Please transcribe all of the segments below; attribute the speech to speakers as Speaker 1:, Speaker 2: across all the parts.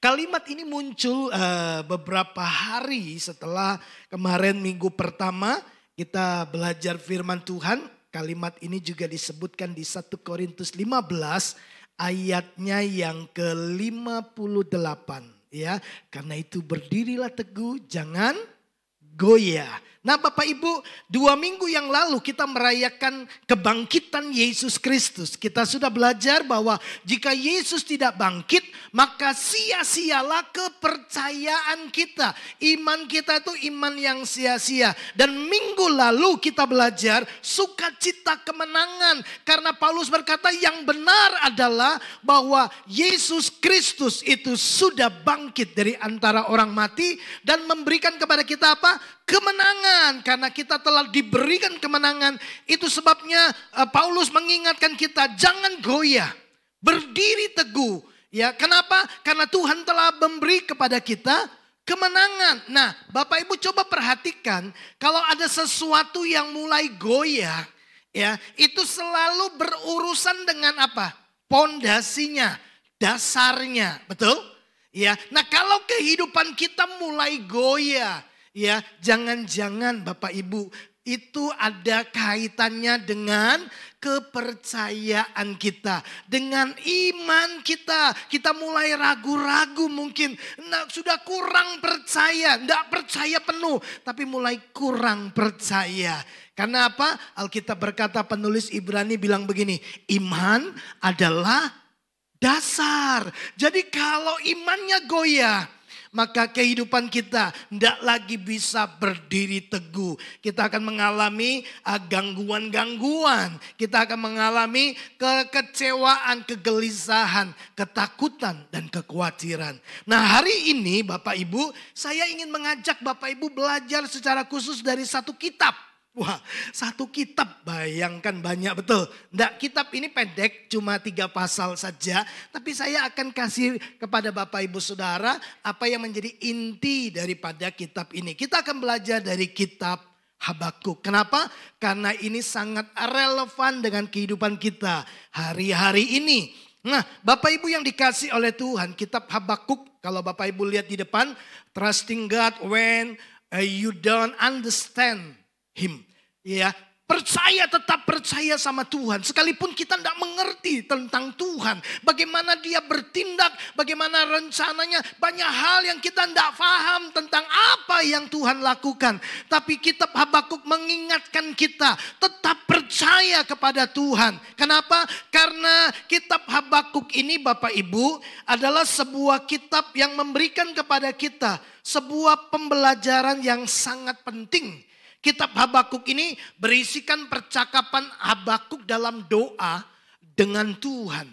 Speaker 1: kalimat ini muncul beberapa hari setelah kemarin minggu pertama kita belajar firman Tuhan. Kalimat ini juga disebutkan di 1 Korintus 15 ayatnya yang ke-58. Ya, karena itu berdirilah teguh, jangan goyah. Nah Bapak Ibu, 2 minggu yang lalu kita merayakan kebangkitan Yesus Kristus. Kita sudah belajar bahwa jika Yesus tidak bangkit, maka sia-sialah kepercayaan kita. Iman kita itu iman yang sia-sia. Dan minggu lalu kita belajar sukacita kemenangan. Karena Paulus berkata yang benar adalah bahwa Yesus Kristus itu sudah bangkit dari antara orang mati. Dan memberikan kepada kita apa? Kemenangan, karena kita telah diberikan kemenangan. Itu sebabnya Paulus mengingatkan kita jangan goyah, berdiri teguh. Ya, kenapa? Karena Tuhan telah memberi kepada kita kemenangan. Nah, Bapak Ibu coba perhatikan, kalau ada sesuatu yang mulai goyah, ya, itu selalu berurusan dengan apa? Pondasinya, dasarnya, betul? Ya, nah kalau kehidupan kita mulai goyah, ya, jangan-jangan Bapak Ibu itu ada kaitannya dengan kepercayaan kita, dengan iman kita. Kita mulai ragu-ragu mungkin, nah, sudah kurang percaya, tidak percaya penuh, tapi mulai kurang percaya. Karena apa? Alkitab berkata, penulis Ibrani bilang begini, iman adalah dasar. Jadi kalau imannya goyah, maka kehidupan kita tidak lagi bisa berdiri teguh. Kita akan mengalami gangguan-gangguan. Kita akan mengalami kekecewaan, kegelisahan, ketakutan, dan kekhawatiran. Nah hari ini Bapak Ibu, saya ingin mengajak Bapak Ibu belajar secara khusus dari satu kitab. Wah, satu kitab, bayangkan banyak betul. Nggak, kitab ini pendek, cuma 3 pasal saja. Tapi saya akan kasih kepada Bapak Ibu Saudara apa yang menjadi inti daripada kitab ini. Kita akan belajar dari kitab Habakuk. Kenapa? Karena ini sangat relevan dengan kehidupan kita hari-hari ini. Nah, Bapak Ibu yang dikasih oleh Tuhan, kitab Habakuk, kalau Bapak Ibu lihat di depan, trusting God when you don't understand Him, ya, percaya, tetap percaya sama Tuhan. Sekalipun kita tidak mengerti tentang Tuhan, bagaimana Dia bertindak, bagaimana rencananya, banyak hal yang kita tidak paham tentang apa yang Tuhan lakukan. Tapi kitab Habakuk mengingatkan kita tetap percaya kepada Tuhan. Kenapa? Karena kitab Habakuk ini Bapak Ibu adalah sebuah kitab yang memberikan kepada kita sebuah pembelajaran yang sangat penting. Kitab Habakuk ini berisikan percakapan Habakuk dalam doa dengan Tuhan.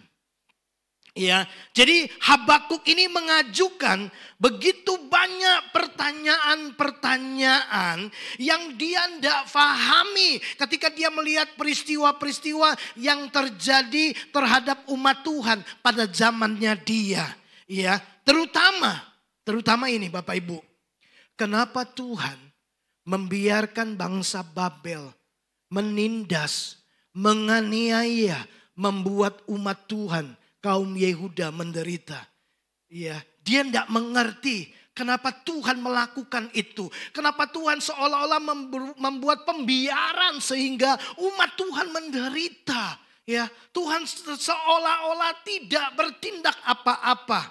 Speaker 1: Ya, jadi Habakuk ini mengajukan begitu banyak pertanyaan-pertanyaan yang dia tidak pahami ketika dia melihat peristiwa-peristiwa yang terjadi terhadap umat Tuhan pada zamannya dia. Ya, terutama ini Bapak Ibu. Kenapa Tuhan membiarkan bangsa Babel menindas, menganiaya, membuat umat Tuhan, kaum Yehuda menderita. Ya, dia tidak mengerti kenapa Tuhan melakukan itu. Kenapa Tuhan seolah-olah membuat pembiaran sehingga umat Tuhan menderita. Ya, Tuhan seolah-olah tidak bertindak apa-apa.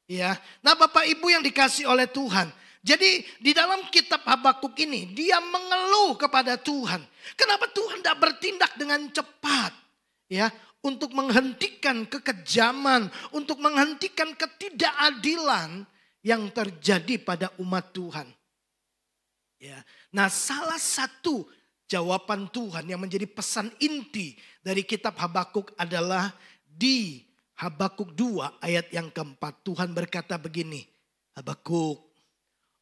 Speaker 1: Ya, nah Bapak Ibu yang dikasih oleh Tuhan. Jadi di dalam kitab Habakuk ini dia mengeluh kepada Tuhan. Kenapa Tuhan tidak bertindak dengan cepat? Ya, untuk menghentikan kekejaman, untuk menghentikan ketidakadilan yang terjadi pada umat Tuhan. Ya. Nah, salah satu jawaban Tuhan yang menjadi pesan inti dari kitab Habakuk adalah di Habakuk 2 ayat yang keempat. Tuhan berkata begini, Habakuk,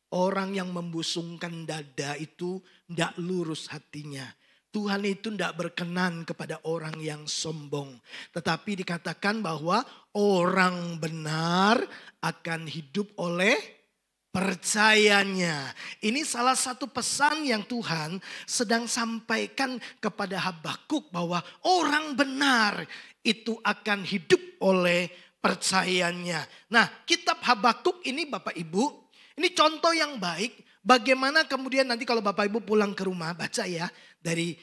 Speaker 1: orang yang membusungkan dada itu tidak lurus hatinya. Tuhan itu tidak berkenan kepada orang yang sombong. Tetapi dikatakan bahwa orang benar akan hidup oleh percayanya. Ini salah satu pesan yang Tuhan sedang sampaikan kepada Habakuk bahwa orang benar itu akan hidup oleh kepercayaannya. Nah, kitab Habakuk ini Bapak Ibu, ini contoh yang baik. Bagaimana kemudian nanti kalau Bapak Ibu pulang ke rumah baca ya. Dari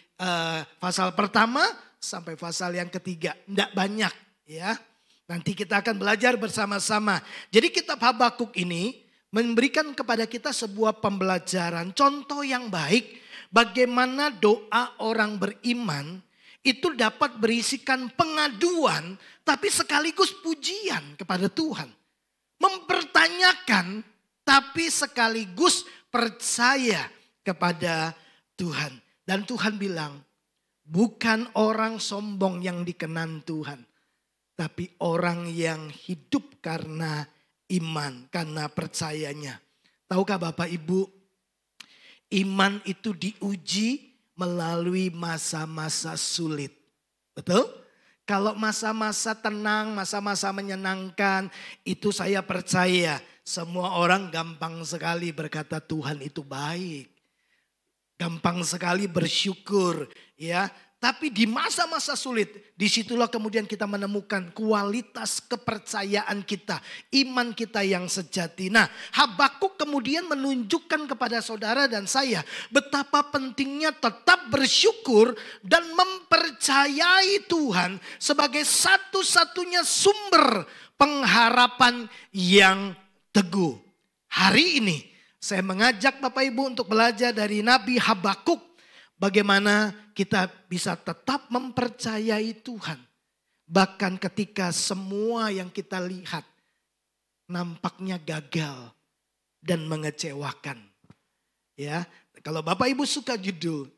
Speaker 1: pasal pertama sampai pasal yang ketiga. Tidak banyak ya. Nanti kita akan belajar bersama-sama. Jadi kitab Habakuk ini memberikan kepada kita sebuah pembelajaran. Contoh yang baik. Bagaimana doa orang beriman itu dapat berisikan pengaduan tapi sekaligus pujian kepada Tuhan. Mempertanyakan tapi sekaligus percaya kepada Tuhan. Dan Tuhan bilang, bukan orang sombong yang dikenan Tuhan. Tapi orang yang hidup karena iman, karena percayanya. Tahukah Bapak Ibu, iman itu diuji melalui masa-masa sulit. Betul? Kalau masa-masa tenang, masa-masa menyenangkan, itu saya percaya semua orang gampang sekali berkata Tuhan itu baik. Gampang sekali bersyukur, ya. Tapi di masa-masa sulit, disitulah kemudian kita menemukan kualitas kepercayaan kita, iman kita yang sejati. Nah, Habakuk kemudian menunjukkan kepada saudara dan saya betapa pentingnya tetap bersyukur dan mempercayai Tuhan sebagai satu-satunya sumber pengharapan yang teguh. Hari ini saya mengajak Bapak Ibu untuk belajar dari Nabi Habakuk. Bagaimana kita bisa tetap mempercayai Tuhan. Bahkan ketika semua yang kita lihat nampaknya gagal dan mengecewakan. Ya, kalau Bapak Ibu suka judul,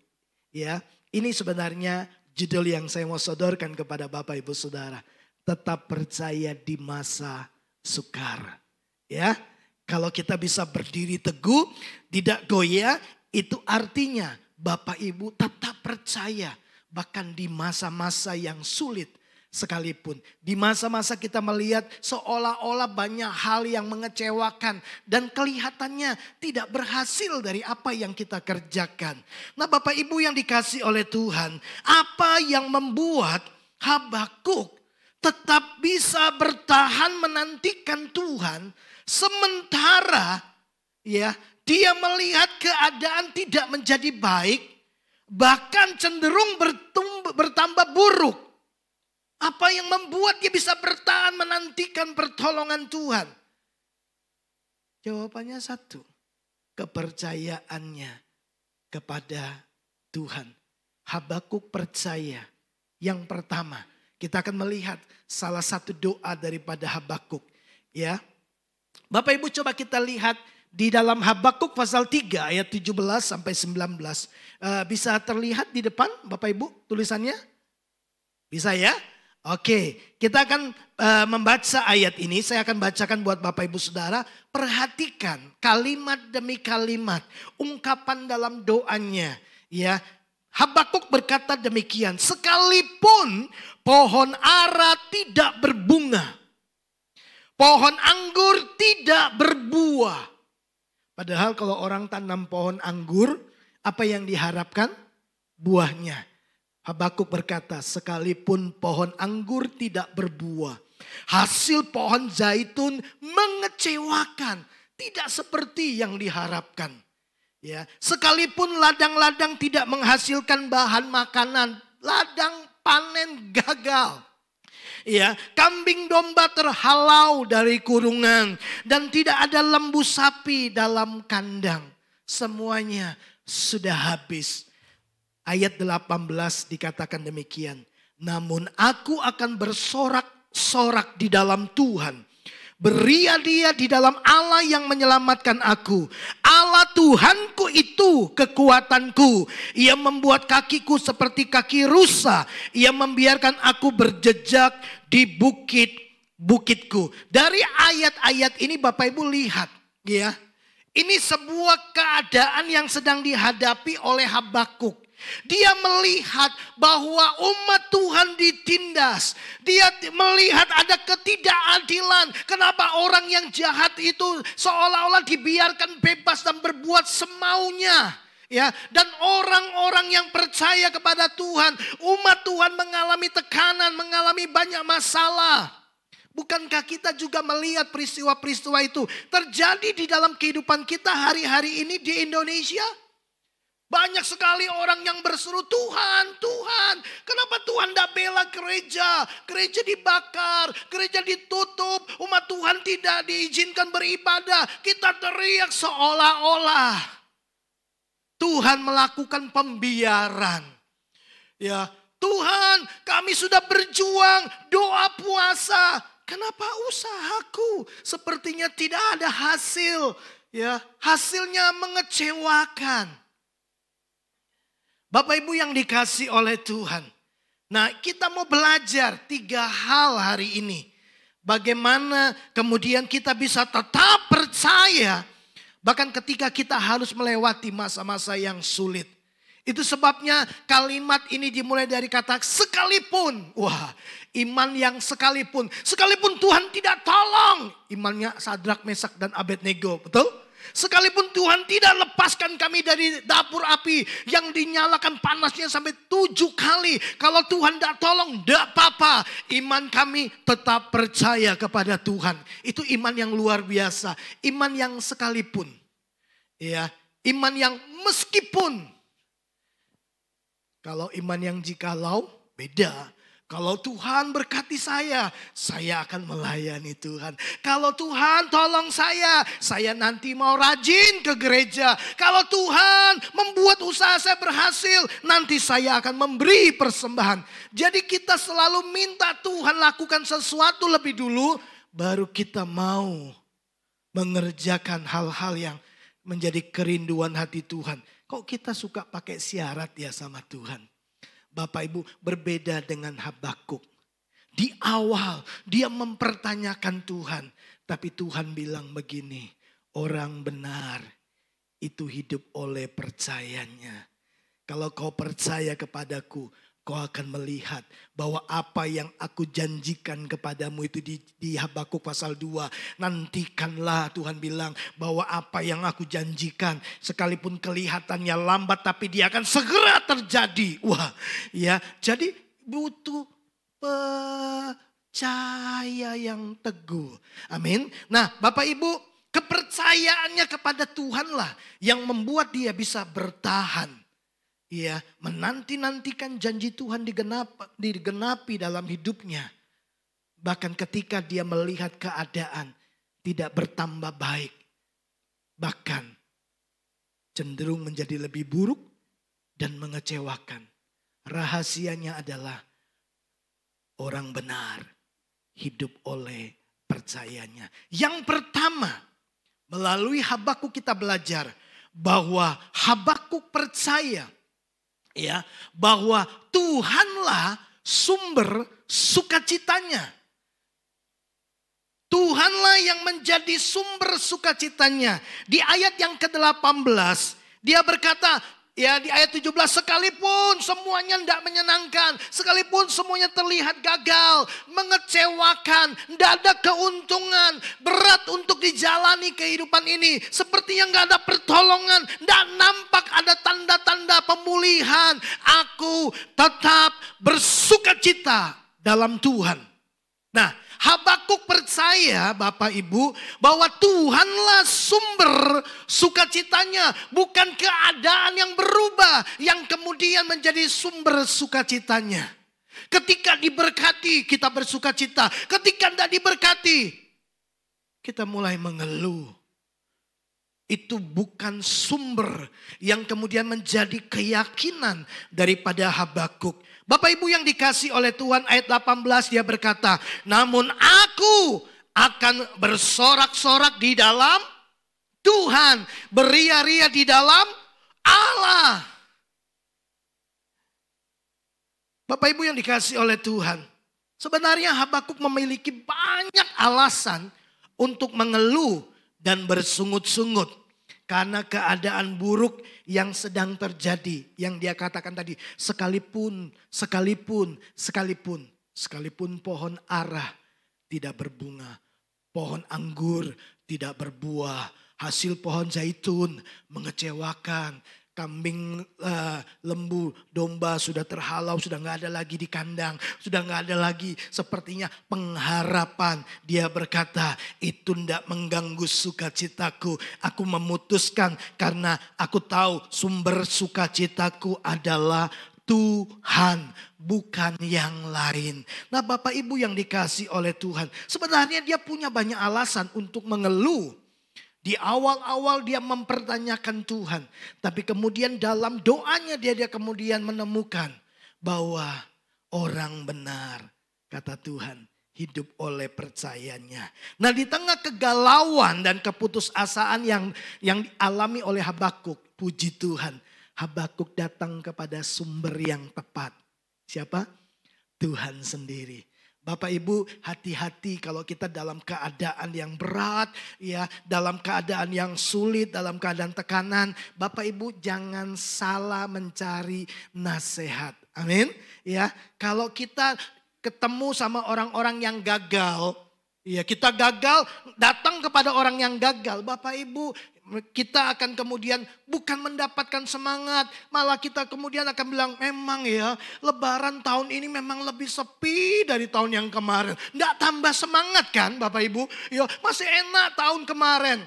Speaker 1: ya, ini sebenarnya judul yang saya mau sodorkan kepada Bapak Ibu Saudara. Tetap percaya di masa sukar. Ya, kalau kita bisa berdiri teguh, tidak goyah, itu artinya Bapak Ibu tetap percaya bahkan di masa-masa yang sulit sekalipun. Di masa-masa kita melihat seolah-olah banyak hal yang mengecewakan dan kelihatannya tidak berhasil dari apa yang kita kerjakan. Nah, Bapak Ibu yang dikasih oleh Tuhan, apa yang membuat Habakuk tetap bisa bertahan menantikan Tuhan sementara ya dia melihat keadaan tidak menjadi baik, bahkan cenderung bertambah buruk. Apa yang membuat dia bisa bertahan menantikan pertolongan Tuhan? Jawabannya satu, kepercayaannya kepada Tuhan. Habakuk percaya. Yang pertama, kita akan melihat salah satu doa daripada Habakuk. Ya, Bapak Ibu coba kita lihat di dalam Habakuk pasal 3 ayat 17 sampai 19. Bisa terlihat di depan Bapak Ibu tulisannya? Bisa ya? Oke, kita akan membaca ayat ini. Saya akan bacakan buat Bapak Ibu Saudara. Perhatikan kalimat demi kalimat, ungkapan dalam doanya. Ya, Habakuk berkata demikian, sekalipun pohon ara tidak berbunga, pohon anggur tidak berbuah. Padahal kalau orang tanam pohon anggur, apa yang diharapkan? Buahnya. Habakuk berkata, sekalipun pohon anggur tidak berbuah, hasil pohon zaitun mengecewakan, tidak seperti yang diharapkan. Ya, sekalipun ladang-ladang tidak menghasilkan bahan makanan, ladang panen gagal. Ya, kambing domba terhalau dari kurungan dan tidak ada lembu sapi dalam kandang. Semuanya sudah habis. Ayat 18 dikatakan demikian. Namun aku akan bersorak-sorak di dalam Tuhan. Beria-dia di dalam Allah yang menyelamatkan aku. Allah Tuhanku itu kekuatanku. Ia membuat kakiku seperti kaki rusa. Ia membiarkan aku berjejak di bukit-bukitku. Dari ayat-ayat ini Bapak Ibu lihat ya. Ini sebuah keadaan yang sedang dihadapi oleh Habakuk. Dia melihat bahwa umat Tuhan ditindas. Dia melihat ada ketidakadilan. Kenapa orang yang jahat itu seolah-olah dibiarkan bebas dan berbuat semaunya. Ya, dan orang-orang yang percaya kepada Tuhan, umat Tuhan mengalami tekanan, mengalami banyak masalah. Bukankah kita juga melihat peristiwa-peristiwa itu terjadi di dalam kehidupan kita hari-hari ini di Indonesia? Banyak sekali orang yang berseru, Tuhan, Tuhan, kenapa Tuhan tidak bela gereja? Gereja dibakar, gereja ditutup, umat Tuhan tidak diizinkan beribadah. Kita teriak seolah-olah Tuhan melakukan pembiaran. Ya, Tuhan, kami sudah berjuang, doa puasa. Kenapa usahaku sepertinya tidak ada hasil? Ya, hasilnya mengecewakan. Bapak Ibu yang dikasih oleh Tuhan. Nah, kita mau belajar 3 hal hari ini. Bagaimana kemudian kita bisa tetap percaya. Bahkan ketika kita harus melewati masa-masa yang sulit. Itu sebabnya kalimat ini dimulai dari kata sekalipun. Wah, iman yang sekalipun. Sekalipun Tuhan tidak tolong. Imannya Sadrak, Mesak, dan Abednego. Betul? Sekalipun Tuhan tidak lepaskan kami dari dapur api yang dinyalakan panasnya sampai 7 kali. Kalau Tuhan tidak tolong, tidak apa-apa. Iman kami tetap percaya kepada Tuhan. Itu iman yang luar biasa. Iman yang sekalipun. Ya, iman yang meskipun. Kalau iman yang jikalau beda. Kalau Tuhan berkati saya akan melayani Tuhan. Kalau Tuhan tolong saya nanti mau rajin ke gereja. Kalau Tuhan membuat usaha saya berhasil, nanti saya akan memberi persembahan. Jadi kita selalu minta Tuhan lakukan sesuatu lebih dulu, baru kita mau mengerjakan hal-hal yang menjadi kerinduan hati Tuhan. Kok kita suka pakai syarat ya sama Tuhan? Bapak Ibu, berbeda dengan Habakuk. Di awal dia mempertanyakan Tuhan. Tapi Tuhan bilang begini, orang benar itu hidup oleh percayanya. Kalau kau percaya kepadaku, kau akan melihat bahwa apa yang aku janjikan kepadamu itu di Habakuk pasal 2. Nantikanlah, Tuhan bilang, bahwa apa yang aku janjikan sekalipun kelihatannya lambat tapi dia akan segera terjadi. Wah, ya, jadi butuh percaya yang teguh. Amin. Nah, Bapak Ibu, kepercayaannya kepada Tuhanlah yang membuat dia bisa bertahan. Ia menanti-nantikan janji Tuhan digenapi dalam hidupnya. Bahkan ketika dia melihat keadaan tidak bertambah baik. Bahkan cenderung menjadi lebih buruk dan mengecewakan. Rahasianya adalah orang benar hidup oleh percayanya. Yang pertama, melalui Habakuk kita belajar bahwa Habakuk percaya ya, bahwa Tuhanlah sumber sukacitanya. Tuhanlah yang menjadi sumber sukacitanya. Di ayat yang ke-18 dia berkata, ya di ayat 17, sekalipun semuanya tidak menyenangkan, sekalipun semuanya terlihat gagal, mengecewakan, tidak ada keuntungan, berat untuk dijalani kehidupan ini, seperti yang tidak ada pertolongan, tidak nampak ada tanda-tanda pemulihan, aku tetap bersukacita dalam Tuhan. Nah, Habakuk percaya Bapak Ibu bahwa Tuhanlah sumber sukacitanya. Bukan keadaan yang berubah yang kemudian menjadi sumber sukacitanya. Ketika diberkati kita bersukacita. Ketika tidak diberkati kita mulai mengeluh. Itu bukan sumber yang kemudian menjadi keyakinan daripada Habakuk. Bapak Ibu yang dikasih oleh Tuhan, ayat 18 dia berkata, namun aku akan bersorak-sorak di dalam Tuhan, beria-ria di dalam Allah. Bapak Ibu yang dikasih oleh Tuhan, sebenarnya Habakuk memiliki banyak alasan untuk mengeluh dan bersungut-sungut. Karena keadaan buruk yang sedang terjadi. Yang dia katakan tadi. Sekalipun pohon ara tidak berbunga. Pohon anggur tidak berbuah. Hasil pohon zaitun mengecewakan. kambing, lembu, domba sudah terhalau, sudah nggak ada lagi di kandang, sudah nggak ada lagi sepertinya pengharapan. Dia berkata, itu tidak mengganggu sukacitaku. Aku memutuskan karena aku tahu sumber sukacitaku adalah Tuhan, bukan yang lain. Nah, Bapak Ibu yang dikasih oleh Tuhan, sebenarnya dia punya banyak alasan untuk mengeluh. Di awal-awal dia mempertanyakan Tuhan. Tapi kemudian dalam doanya dia kemudian menemukan bahwa orang benar, kata Tuhan, hidup oleh percayanya. Nah, di tengah kegalauan dan keputusasaan yang dialami oleh Habakuk, puji Tuhan, Habakuk datang kepada sumber yang tepat. Siapa? Tuhan sendiri. Bapak Ibu, hati-hati kalau kita dalam keadaan yang berat, ya, dalam keadaan yang sulit, dalam keadaan tekanan. Bapak Ibu jangan salah mencari nasihat. Amin. Ya, kalau kita ketemu sama orang-orang yang gagal, ya, kita gagal datang kepada orang yang gagal. Bapak Ibu, kita akan kemudian bukan mendapatkan semangat. Malah kita kemudian akan bilang, memang ya lebaran tahun ini memang lebih sepi dari tahun yang kemarin. Nggak tambah semangat kan Bapak Ibu? Ya, masih enak tahun kemarin.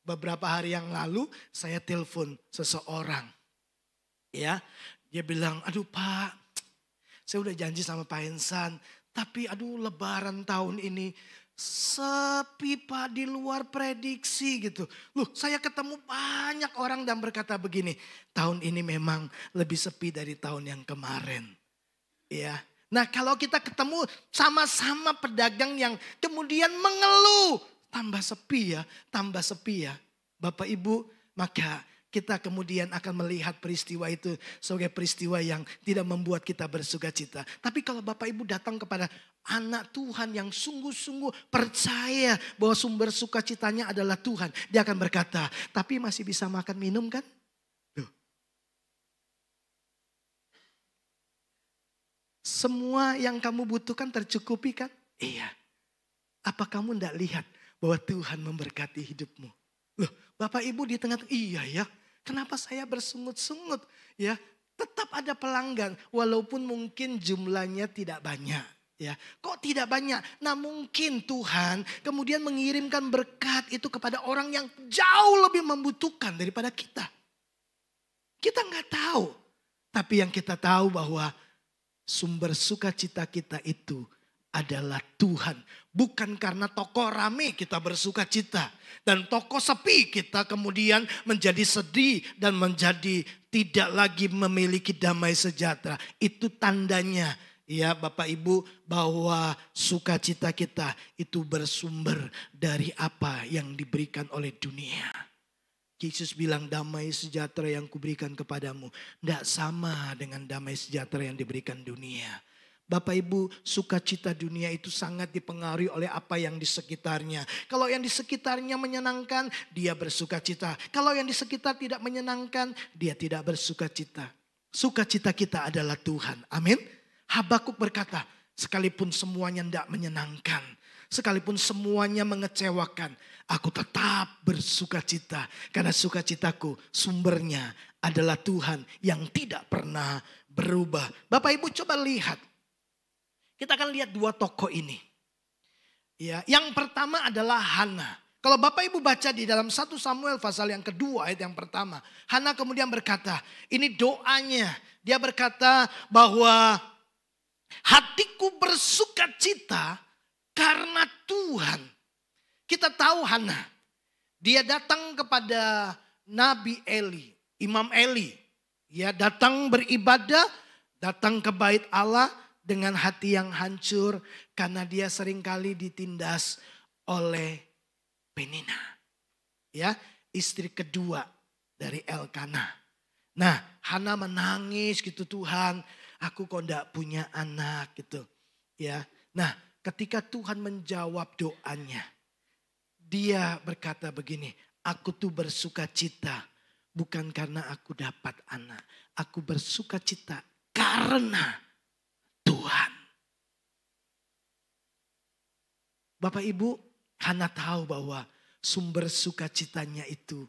Speaker 1: Beberapa hari yang lalu saya telepon seseorang. Ya, dia bilang, aduh Pak, saya udah janji sama Pak Hensan. Tapi aduh lebaran tahun ini sepi Pak, di luar prediksi gitu. Loh, saya ketemu banyak orang dan berkata begini, tahun ini memang lebih sepi dari tahun yang kemarin. Ya. Nah, kalau kita ketemu sama-sama pedagang yang kemudian mengeluh, tambah sepi ya, tambah sepi ya. Bapak Ibu, maka kita kemudian akan melihat peristiwa itu sebagai peristiwa yang tidak membuat kita bersuka cita. Tapi kalau Bapak Ibu datang kepada anak Tuhan yang sungguh-sungguh percaya bahwa sumber sukacitanya adalah Tuhan. Dia akan berkata, tapi masih bisa makan minum kan? Tuh. Semua yang kamu butuhkan tercukupi kan? Iya. Apa kamu tidak lihat bahwa Tuhan memberkati hidupmu? Loh, Bapak Ibu di tengah, iya ya. Kenapa saya bersungut-sungut? Ya, tetap ada pelanggan walaupun mungkin jumlahnya tidak banyak. Ya, kok tidak banyak? Nah, mungkin Tuhan kemudian mengirimkan berkat itu kepada orang yang jauh lebih membutuhkan daripada kita. Kita nggak tahu. Tapi yang kita tahu bahwa sumber sukacita kita itu adalah Tuhan. Bukan karena toko rame kita bersuka cita. Dan toko sepi kita kemudian menjadi sedih dan menjadi tidak lagi memiliki damai sejahtera. Itu tandanya ya Bapak Ibu bahwa sukacita kita itu bersumber dari apa yang diberikan oleh dunia. Yesus bilang damai sejahtera yang kuberikan kepadamu tidak sama dengan damai sejahtera yang diberikan dunia. Bapak Ibu, sukacita dunia itu sangat dipengaruhi oleh apa yang di sekitarnya. Kalau yang di sekitarnya menyenangkan, dia bersukacita. Kalau yang di sekitar tidak menyenangkan, dia tidak bersukacita. Sukacita kita adalah Tuhan. Amin. Habakuk berkata, sekalipun semuanya tidak menyenangkan, sekalipun semuanya mengecewakan, aku tetap bersukacita. Karena sukacitaku sumbernya adalah Tuhan yang tidak pernah berubah. Bapak Ibu coba lihat. Kita akan lihat dua tokoh ini. Ya, yang pertama adalah Hana. Kalau Bapak Ibu baca di dalam 1 Samuel pasal yang kedua ayat yang pertama. Hana kemudian berkata, ini doanya. Dia berkata bahwa hatiku bersukacita karena Tuhan. Kita tahu Hana. Dia datang kepada Nabi Eli, Imam Eli. Ya, datang beribadah, datang ke bait Allah dengan hati yang hancur karena dia seringkali ditindas oleh Penina. Ya, istri kedua dari Elkanah. Nah, Hana menangis gitu, Tuhan, aku kok enggak punya anak gitu. Ya. Nah, ketika Tuhan menjawab doanya, dia berkata begini, aku tuh bersukacita bukan karena aku dapat anak. Aku bersukacita karena Tuhan. Bapak Ibu, Hana tahu bahwa sumber sukacitanya itu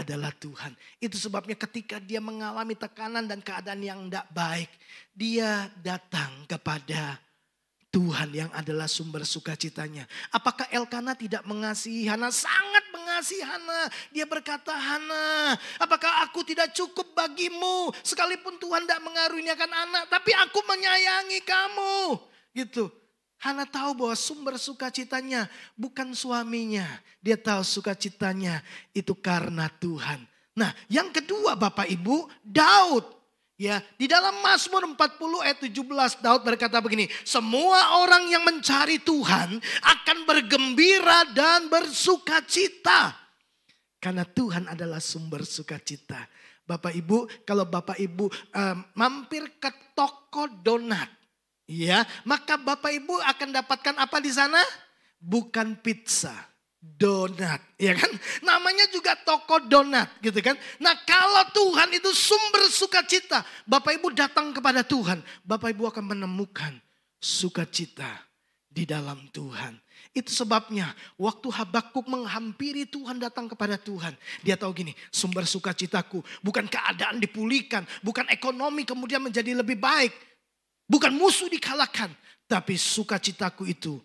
Speaker 1: adalah Tuhan. Itu sebabnya ketika dia mengalami tekanan dan keadaan yang tidak baik, dia datang kepada Tuhan yang adalah sumber sukacitanya. Apakah Elkana tidak mengasihi Hana? Sangat mengasihi Hana. Dia berkata, Hana, apakah aku tidak cukup bagimu? Sekalipun Tuhan tidak mengaruniakan anak, tapi aku menyayangi kamu. Gitu. Hana tahu bahwa sumber sukacitanya bukan suaminya. Dia tahu sukacitanya itu karena Tuhan. Nah, yang kedua Bapak Ibu, Daud. Ya, di dalam Mazmur 40 ayat 17 Daud berkata begini, semua orang yang mencari Tuhan akan bergembira dan bersukacita. Karena Tuhan adalah sumber sukacita. Bapak Ibu, kalau Bapak Ibu mampir ke toko donat, ya, maka Bapak Ibu akan dapatkan apa di sana? Bukan pizza. Donat, ya kan? Namanya juga toko donat, gitu kan? Nah, kalau Tuhan itu sumber sukacita, Bapak Ibu datang kepada Tuhan, Bapak Ibu akan menemukan sukacita di dalam Tuhan. Itu sebabnya waktu Habakuk menghampiri Tuhan, datang kepada Tuhan, dia tahu gini, sumber sukacitaku bukan keadaan dipulihkan, bukan ekonomi kemudian menjadi lebih baik, bukan musuh dikalahkan, tapi sukacitaku itu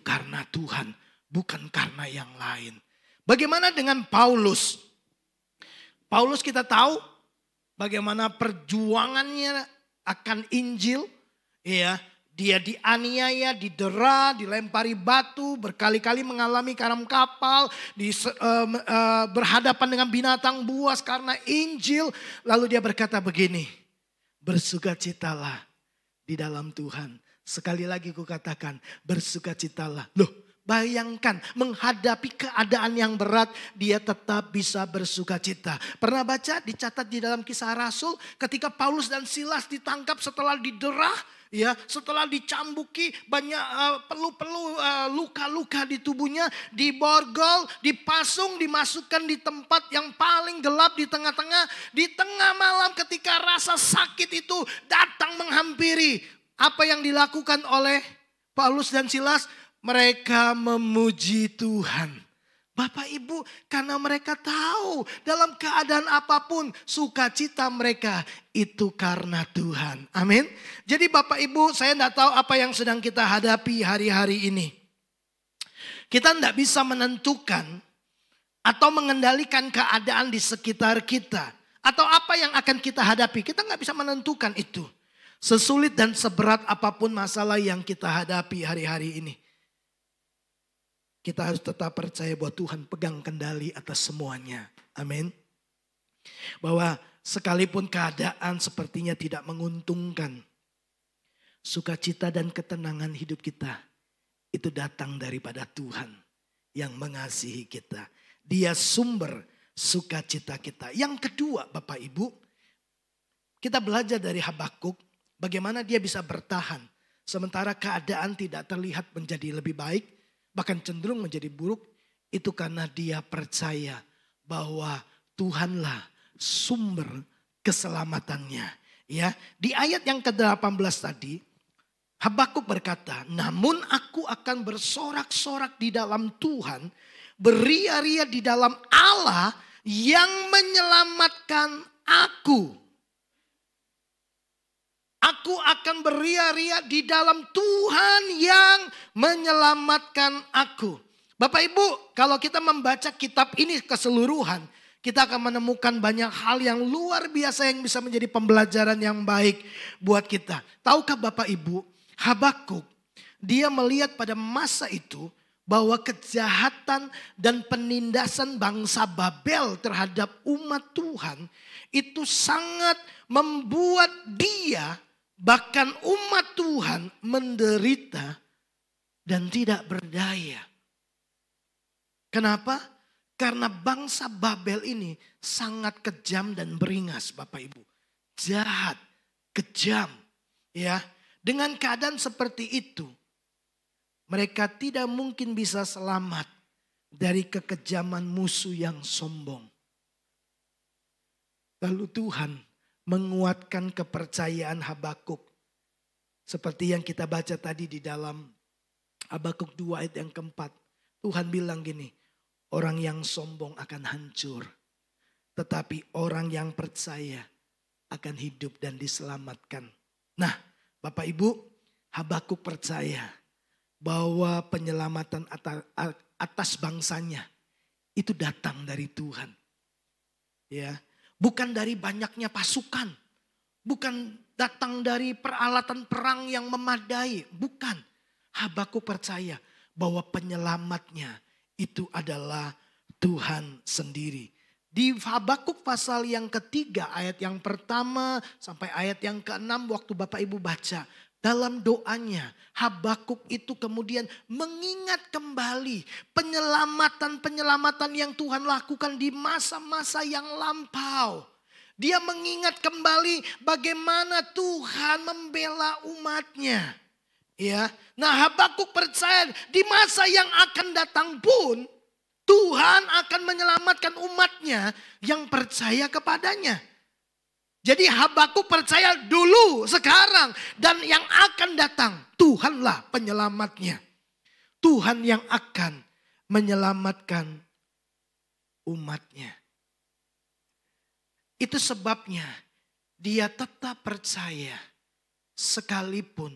Speaker 1: karena Tuhan. Bukan karena yang lain. Bagaimana dengan Paulus? Paulus kita tahu bagaimana perjuangannya akan Injil. Ya, dia dianiaya, didera, dilempari batu, berkali-kali mengalami karam kapal, berhadapan dengan binatang buas karena Injil. Lalu dia berkata begini, bersukacitalah di dalam Tuhan. Sekali lagi kukatakan, bersukacitalah. Loh, bayangkan menghadapi keadaan yang berat, dia tetap bisa bersukacita. Pernah baca, dicatat di dalam Kisah Rasul, ketika Paulus dan Silas ditangkap setelah didera, ya, setelah dicambuki banyak luka-luka di tubuhnya, diborgol, dipasung, dimasukkan di tempat yang paling gelap di tengah-tengah. Di tengah malam ketika rasa sakit itu datang menghampiri, apa yang dilakukan oleh Paulus dan Silas? Mereka memuji Tuhan. Bapak Ibu, karena mereka tahu dalam keadaan apapun sukacita mereka itu karena Tuhan. Amin. Jadi Bapak Ibu, saya tidak tahu apa yang sedang kita hadapi hari-hari ini. Kita tidak bisa menentukan atau mengendalikan keadaan di sekitar kita. Atau apa yang akan kita hadapi, kita nggak bisa menentukan itu. Sesulit dan seberat apapun masalah yang kita hadapi hari-hari ini. Kita harus tetap percaya bahwa Tuhan pegang kendali atas semuanya. Amin. Bahwa sekalipun keadaan sepertinya tidak menguntungkan, sukacita dan ketenangan hidup kita itu datang daripada Tuhan yang mengasihi kita. Dia sumber sukacita kita. Yang kedua Bapak Ibu, kita belajar dari Habakuk bagaimana dia bisa bertahan sementara keadaan tidak terlihat menjadi lebih baik, bahkan cenderung menjadi buruk. Itu karena dia percaya bahwa Tuhanlah sumber keselamatannya. Ya, di ayat yang ke-18 tadi, Habakuk berkata, namun aku akan bersorak-sorak di dalam Tuhan, beria-ria di dalam Allah yang menyelamatkan aku. Aku akan beria-ria di dalam Tuhan yang menyelamatkan aku. Bapak Ibu, kalau kita membaca kitab ini keseluruhan, kita akan menemukan banyak hal yang luar biasa yang bisa menjadi pembelajaran yang baik buat kita. Tahukah Bapak Ibu, Habakuk, dia melihat pada masa itu bahwa kejahatan dan penindasan bangsa Babel terhadap umat Tuhan itu sangat membuat dia, bahkan umat Tuhan, menderita dan tidak berdaya. Kenapa? Karena bangsa Babel ini sangat kejam dan beringas Bapak Ibu. Jahat, kejam. Ya, dengan keadaan seperti itu, mereka tidak mungkin bisa selamat dari kekejaman musuh yang sombong. Lalu Tuhan menguatkan kepercayaan Habakuk. Seperti yang kita baca tadi di dalam Habakuk 2 ayat yang keempat. Tuhan bilang gini, orang yang sombong akan hancur. tetapi orang yang percaya akan hidup dan diselamatkan. Nah, Bapak Ibu, Habakuk percaya bahwa penyelamatan atas bangsanya itu datang dari Tuhan. Ya, bukan dari banyaknya pasukan, bukan datang dari peralatan perang yang memadai, bukan. Habakuk percaya bahwa penyelamatnya itu adalah Tuhan sendiri. Di Habakuk pasal yang ketiga ayat yang pertama sampai ayat yang ke-6 waktu Bapak Ibu baca. Dalam doanya Habakuk itu kemudian mengingat kembali penyelamatan-penyelamatan yang Tuhan lakukan di masa-masa yang lampau. Dia mengingat kembali bagaimana Tuhan membela umatnya. Ya, nah Habakuk percaya di masa yang akan datang pun Tuhan akan menyelamatkan umatnya yang percaya kepadanya. Jadi Habakuk percaya dulu, sekarang, dan yang akan datang. Tuhanlah penyelamatnya. Tuhan yang akan menyelamatkan umatnya. Itu sebabnya dia tetap percaya sekalipun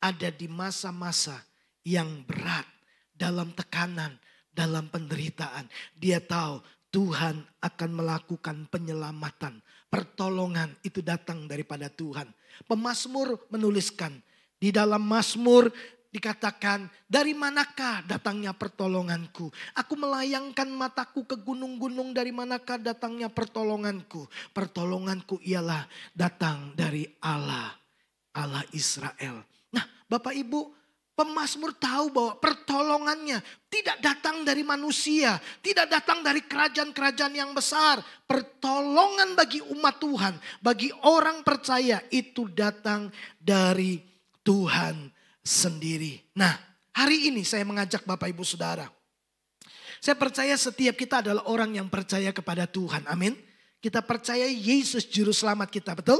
Speaker 1: ada di masa-masa yang berat, dalam tekanan, dalam penderitaan. Dia tahu Tuhan akan melakukan penyelamatan. Pertolongan itu datang daripada Tuhan. Pemazmur menuliskan, di dalam Mazmur dikatakan, dari manakah datangnya pertolonganku? Aku melayangkan mataku ke gunung-gunung, dari manakah datangnya pertolonganku? Pertolonganku ialah datang dari Allah, Allah Israel. Nah, Bapak Ibu, pemazmur tahu bahwa pertolongannya tidak datang dari manusia, tidak datang dari kerajaan-kerajaan yang besar. Pertolongan bagi umat Tuhan, bagi orang percaya itu datang dari Tuhan sendiri. Nah, hari ini saya mengajak Bapak Ibu Saudara. Saya percaya setiap kita adalah orang yang percaya kepada Tuhan. Amin. Kita percaya Yesus juru selamat kita, betul?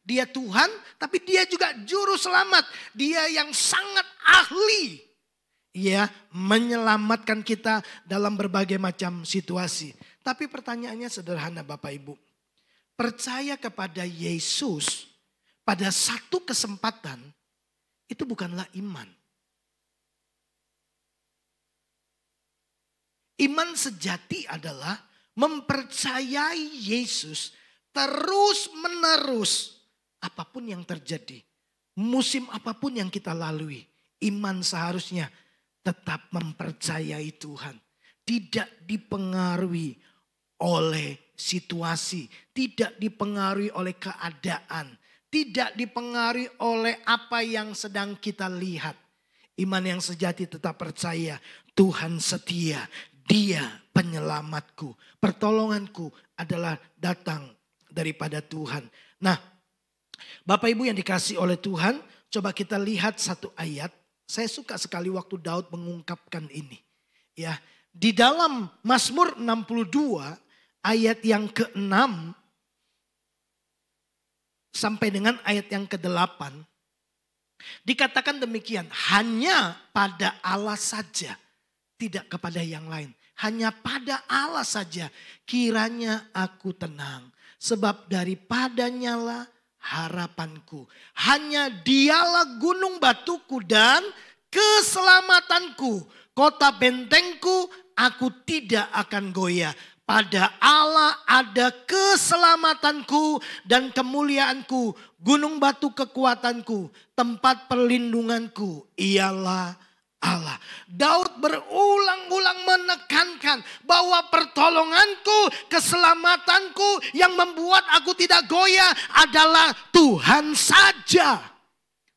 Speaker 1: Dia Tuhan, tapi dia juga juru selamat. Dia yang sangat ahli, ya, menyelamatkan kita dalam berbagai macam situasi. Tapi pertanyaannya sederhana Bapak Ibu. Percaya kepada Yesus pada satu kesempatan itu bukanlah iman. Iman sejati adalah mempercayai Yesus terus menerus. Apapun yang terjadi, musim apapun yang kita lalui, iman seharusnya tetap mempercayai Tuhan. Tidak dipengaruhi oleh situasi, tidak dipengaruhi oleh keadaan, tidak dipengaruhi oleh apa yang sedang kita lihat. Iman yang sejati tetap percaya Tuhan setia, Dia penyelamatku, pertolonganku adalah datang daripada Tuhan. Nah, Bapak Ibu yang dikasih oleh Tuhan, coba kita lihat satu ayat. Saya suka sekali waktu Daud mengungkapkan ini. Ya, di dalam Mazmur 62 ayat yang ke-6 sampai dengan ayat yang ke-8 dikatakan demikian, hanya pada Allah saja, tidak kepada yang lain. Hanya pada Allah saja kiranya aku tenang, sebab daripadanya lah harapanku. Hanya Dialah gunung batuku dan keselamatanku. Kota bentengku, aku tidak akan goyah. Pada Allah ada keselamatanku dan kemuliaanku. Gunung batu kekuatanku, tempat perlindunganku ialah Allah. Daud berulang-ulang menekankan bahwa pertolonganku, keselamatanku yang membuat aku tidak goyah adalah Tuhan saja.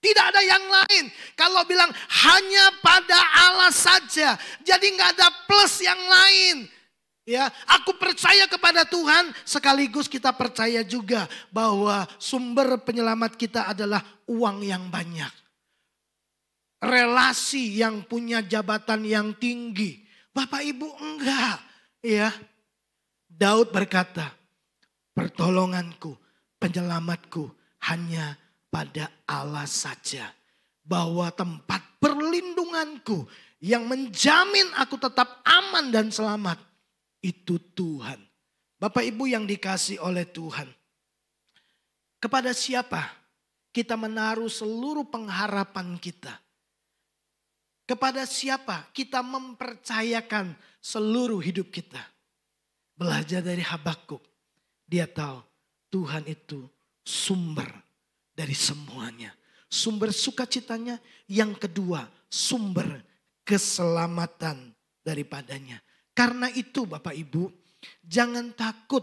Speaker 1: Tidak ada yang lain. Kalau bilang hanya pada Allah saja, jadi nggak ada plus yang lain. Ya, aku percaya kepada Tuhan, sekaligus kita percaya juga bahwa sumber penyelamat kita adalah uang yang banyak. Relasi yang punya jabatan yang tinggi. Bapak Ibu enggak. Ya. Daud berkata, pertolonganku, penyelamatku hanya pada Allah saja. Bahwa tempat perlindunganku yang menjamin aku tetap aman dan selamat, itu Tuhan. Bapak Ibu yang dikasih oleh Tuhan. Kepada siapa kita menaruh seluruh pengharapan kita? Kepada siapa kita mempercayakan seluruh hidup kita? Belajar dari Habakuk. Dia tahu Tuhan itu sumber dari semuanya. Sumber sukacitanya. Yang kedua, sumber keselamatan daripadanya. Karena itu Bapak Ibu, jangan takut,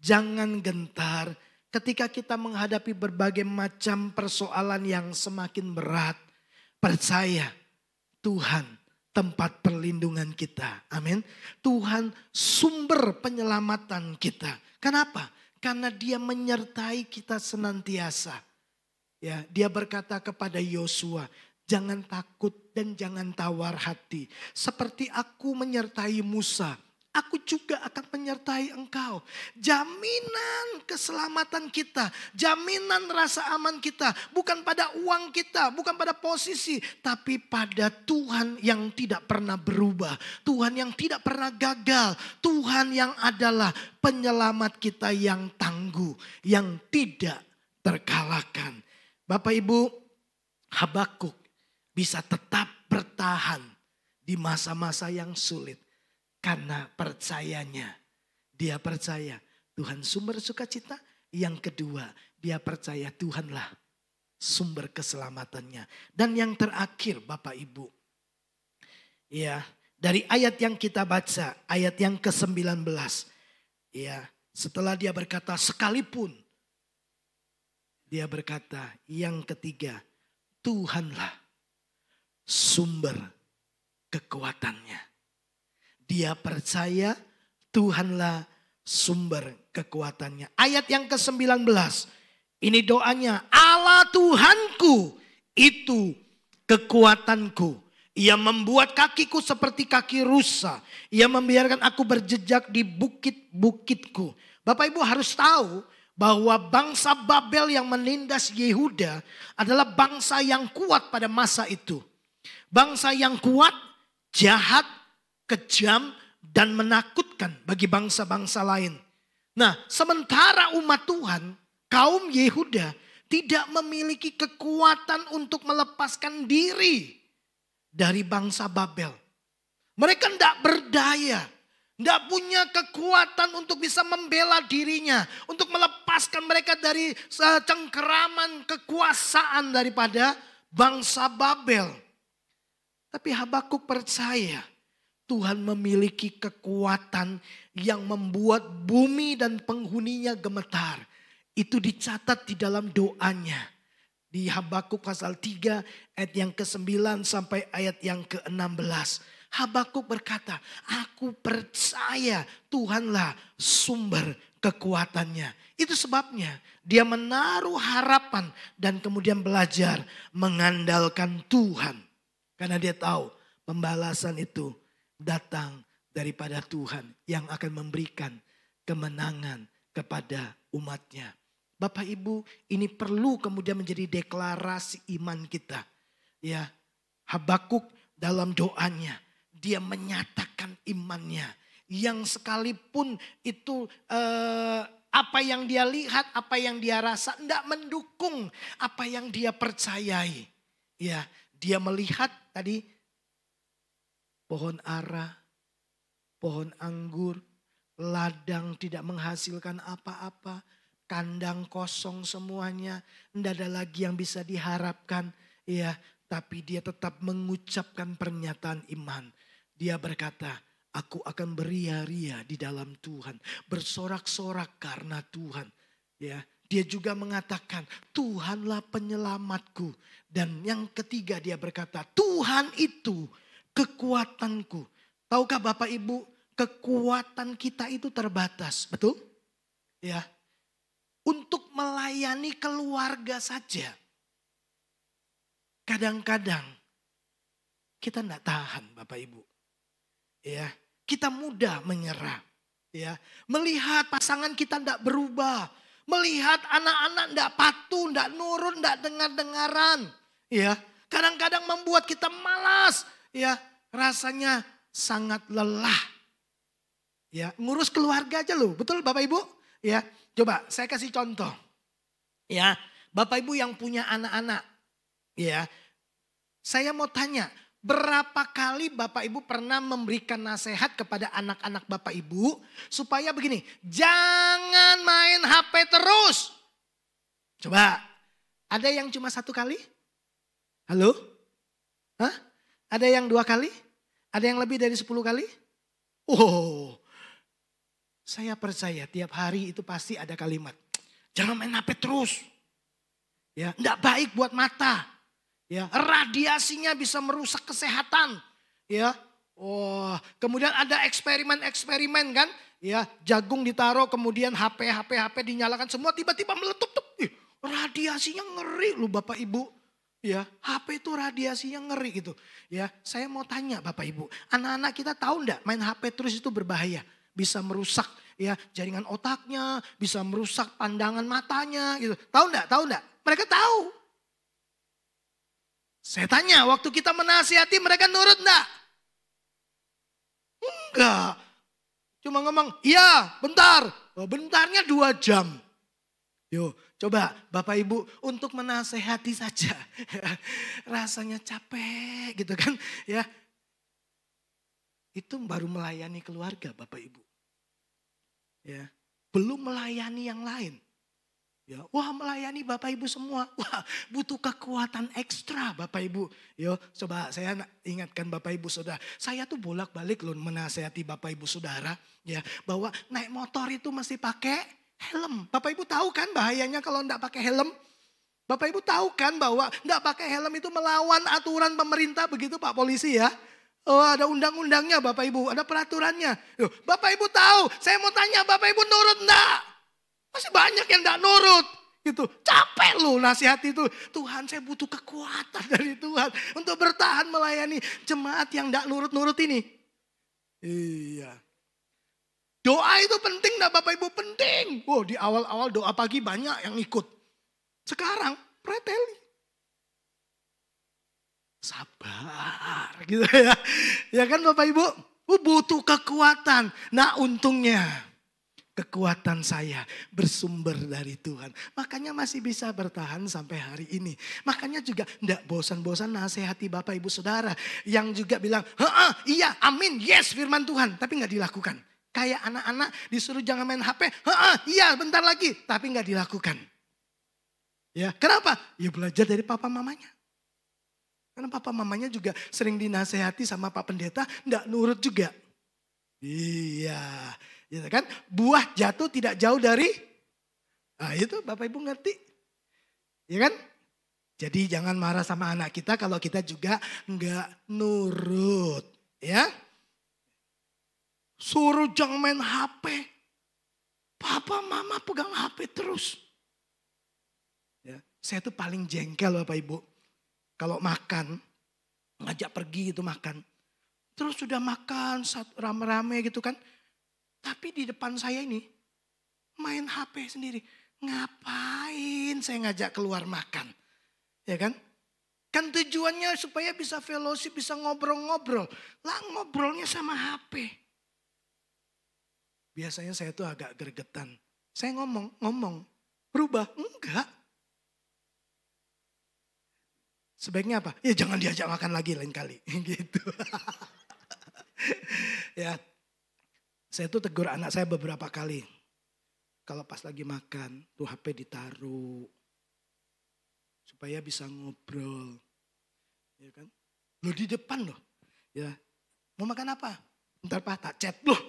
Speaker 1: jangan gentar ketika kita menghadapi berbagai macam persoalan yang semakin berat. Percaya Tuhan tempat perlindungan kita. Amin. Tuhan sumber penyelamatan kita. Kenapa? Karena Dia menyertai kita senantiasa. Ya, Dia berkata kepada Yosua, jangan takut dan jangan tawar hati. Seperti aku menyertai Musa, aku juga akan menyertai engkau. Jaminan keselamatan kita, jaminan rasa aman kita. Bukan pada uang kita, bukan pada posisi. Tapi pada Tuhan yang tidak pernah berubah. Tuhan yang tidak pernah gagal. Tuhan yang adalah penyelamat kita yang tangguh. Yang tidak terkalahkan. Bapak Ibu, Habakuk bisa tetap bertahan di masa-masa yang sulit. Karena percayanya, dia percaya Tuhan sumber sukacita. Yang kedua, dia percaya Tuhanlah sumber keselamatannya. Dan yang terakhir Bapak Ibu, ya dari ayat yang kita baca, ayat yang ke-19. Ya, setelah dia berkata sekalipun, dia berkata yang ketiga, Tuhanlah sumber kekuatannya. Dia percaya Tuhanlah sumber kekuatannya. Ayat yang ke-19. Ini doanya. Allah Tuhanku itu kekuatanku. Ia membuat kakiku seperti kaki rusa. Ia membiarkan aku berjejak di bukit-bukitku. Bapak Ibu harus tahu bahwa bangsa Babel yang menindas Yehuda adalah bangsa yang kuat pada masa itu. Bangsa yang kuat, jahat, kejam dan menakutkan bagi bangsa-bangsa lain. Nah, sementara umat Tuhan, kaum Yehuda tidak memiliki kekuatan untuk melepaskan diri dari bangsa Babel. Mereka tidak berdaya, tidak punya kekuatan untuk bisa membela dirinya, untuk melepaskan mereka dari cengkeraman kekuasaan daripada bangsa Babel. Tapi Habakuk percaya Tuhan memiliki kekuatan yang membuat bumi dan penghuninya gemetar. Itu dicatat di dalam doanya. Di Habakuk pasal 3 ayat yang ke-9 sampai ayat yang ke-16. Habakuk berkata, aku percaya Tuhanlah sumber kekuatannya. Itu sebabnya dia menaruh harapan dan kemudian belajar mengandalkan Tuhan. Karena dia tahu pembalasan itu datang daripada Tuhan yang akan memberikan kemenangan kepada umatnya. Bapak Ibu, ini perlu kemudian menjadi deklarasi iman kita. Ya, Habakuk dalam doanya, dia menyatakan imannya. Yang sekalipun itu apa yang dia lihat, apa yang dia rasa, tidak mendukung apa yang dia percayai. Ya, dia melihat tadi pohon ara, pohon anggur, ladang tidak menghasilkan apa-apa, kandang kosong semuanya, tidak ada lagi yang bisa diharapkan. Ya, tapi dia tetap mengucapkan pernyataan iman. Dia berkata, aku akan beria-ria di dalam Tuhan, bersorak-sorak karena Tuhan. Ya, dia juga mengatakan, Tuhanlah penyelamatku. Dan yang ketiga dia berkata, Tuhan itu kekuatanku. Tahukah Bapak Ibu, kekuatan kita itu terbatas, betul? Ya. Untuk melayani keluarga saja. Kadang-kadang kita tidak tahan Bapak Ibu. Ya, kita mudah menyerah. Ya, melihat pasangan kita tidak berubah, melihat anak-anak tidak patuh, tidak nurut, tidak dengar-dengaran. Ya, kadang-kadang membuat kita malas. Ya, rasanya sangat lelah. Ya, ngurus keluarga aja loh. Betul Bapak Ibu? Ya, coba saya kasih contoh. Ya, Bapak Ibu yang punya anak-anak. Ya, saya mau tanya, berapa kali Bapak Ibu pernah memberikan nasihat kepada anak-anak Bapak Ibu supaya begini, jangan main HP terus. Coba, ada yang cuma 1 kali? Halo? Hah? Ada yang 2 kali? Ada yang lebih dari 10 kali? Oh, saya percaya tiap hari itu pasti ada kalimat, jangan main HP terus. Ya, enggak baik buat mata. Ya, radiasinya bisa merusak kesehatan. Ya, kemudian ada eksperimen kan? Ya, jagung ditaruh, kemudian HP dinyalakan semua, tiba-tiba meletup. Radiasinya ngeri loh Bapak Ibu. Ya, HP itu radiasinya ngeri gitu. Ya, saya mau tanya Bapak Ibu, anak-anak kita tahu enggak main HP terus itu berbahaya, bisa merusak ya jaringan otaknya, bisa merusak pandangan matanya gitu. Tahu enggak? Mereka tahu. Saya tanya, waktu kita menasihati mereka nurut enggak? Enggak. Cuma ngomong, iya bentar. Bentarnya 2 jam. Yuk, coba Bapak Ibu untuk menasehati saja. Rasanya capek gitu kan. Ya, itu baru melayani keluarga Bapak Ibu. Ya, belum melayani yang lain. Ya, wah melayani Bapak Ibu semua. Wah, butuh kekuatan ekstra Bapak Ibu. Yo, coba saya ingatkan Bapak Ibu Saudara. Saya tuh bolak-balik loh menasehati Bapak Ibu Saudara. Ya, bahwa naik motor itu mesti pakai helm. Bapak Ibu tahu kan bahayanya kalau enggak pakai helm? Bapak Ibu tahu kan bahwa enggak pakai helm itu melawan aturan pemerintah begitu Pak Polisi ya? Oh, ada undang-undangnya Bapak Ibu, ada peraturannya. Yo, Bapak Ibu tahu, saya mau tanya Bapak Ibu nurut enggak? Masih banyak yang enggak nurut. Gitu. Capek loh nasihat itu. Tuhan, saya butuh kekuatan dari Tuhan untuk bertahan melayani jemaat yang enggak nurut-nurut ini. Iya. Doa itu penting enggak Bapak Ibu? Penting. Wow, di awal-awal doa pagi banyak yang ikut. Sekarang preteli. Sabar gitu ya. Ya kan Bapak Ibu? Butuh kekuatan. Nah untungnya kekuatan saya bersumber dari Tuhan. Makanya masih bisa bertahan sampai hari ini. Makanya juga enggak bosan-bosan nasihati Bapak Ibu Saudara. Yang juga bilang, iya amin, yes firman Tuhan. Tapi enggak dilakukan. Kayak anak-anak disuruh jangan main HP. Iya bentar lagi. Tapi enggak dilakukan. Ya, kenapa? Ya belajar dari papa mamanya. Karena papa mamanya juga sering dinasehati sama Pak Pendeta. Enggak nurut juga. Iya. Gitu kan? Buah jatuh tidak jauh dari. Nah itu Bapak Ibu ngerti. Ya kan? Jadi jangan marah sama anak kita kalau kita juga enggak nurut. Ya. Suruh jangan main HP. Papa mama pegang HP terus. Ya. Saya tuh paling jengkel Bapak Ibu. Kalau makan, ngajak pergi itu makan. Terus sudah makan rame-rame gitu kan. Tapi di depan saya ini main HP sendiri. Ngapain saya ngajak keluar makan? Ya kan? Kan tujuannya supaya bisa fellowship, bisa ngobrol-ngobrol. Lah ngobrolnya sama HP. Biasanya saya tuh agak gregetan. Saya ngomong. Berubah? Enggak. Sebaiknya apa? Ya jangan diajak makan lagi lain kali. Gitu. Ya. Saya tuh tegur anak saya beberapa kali. Kalau pas lagi makan, tuh HP ditaruh. Supaya bisa ngobrol. Ya kan? Loh di depan loh. Ya. Mau makan apa? Ntar Pak tak chat loh.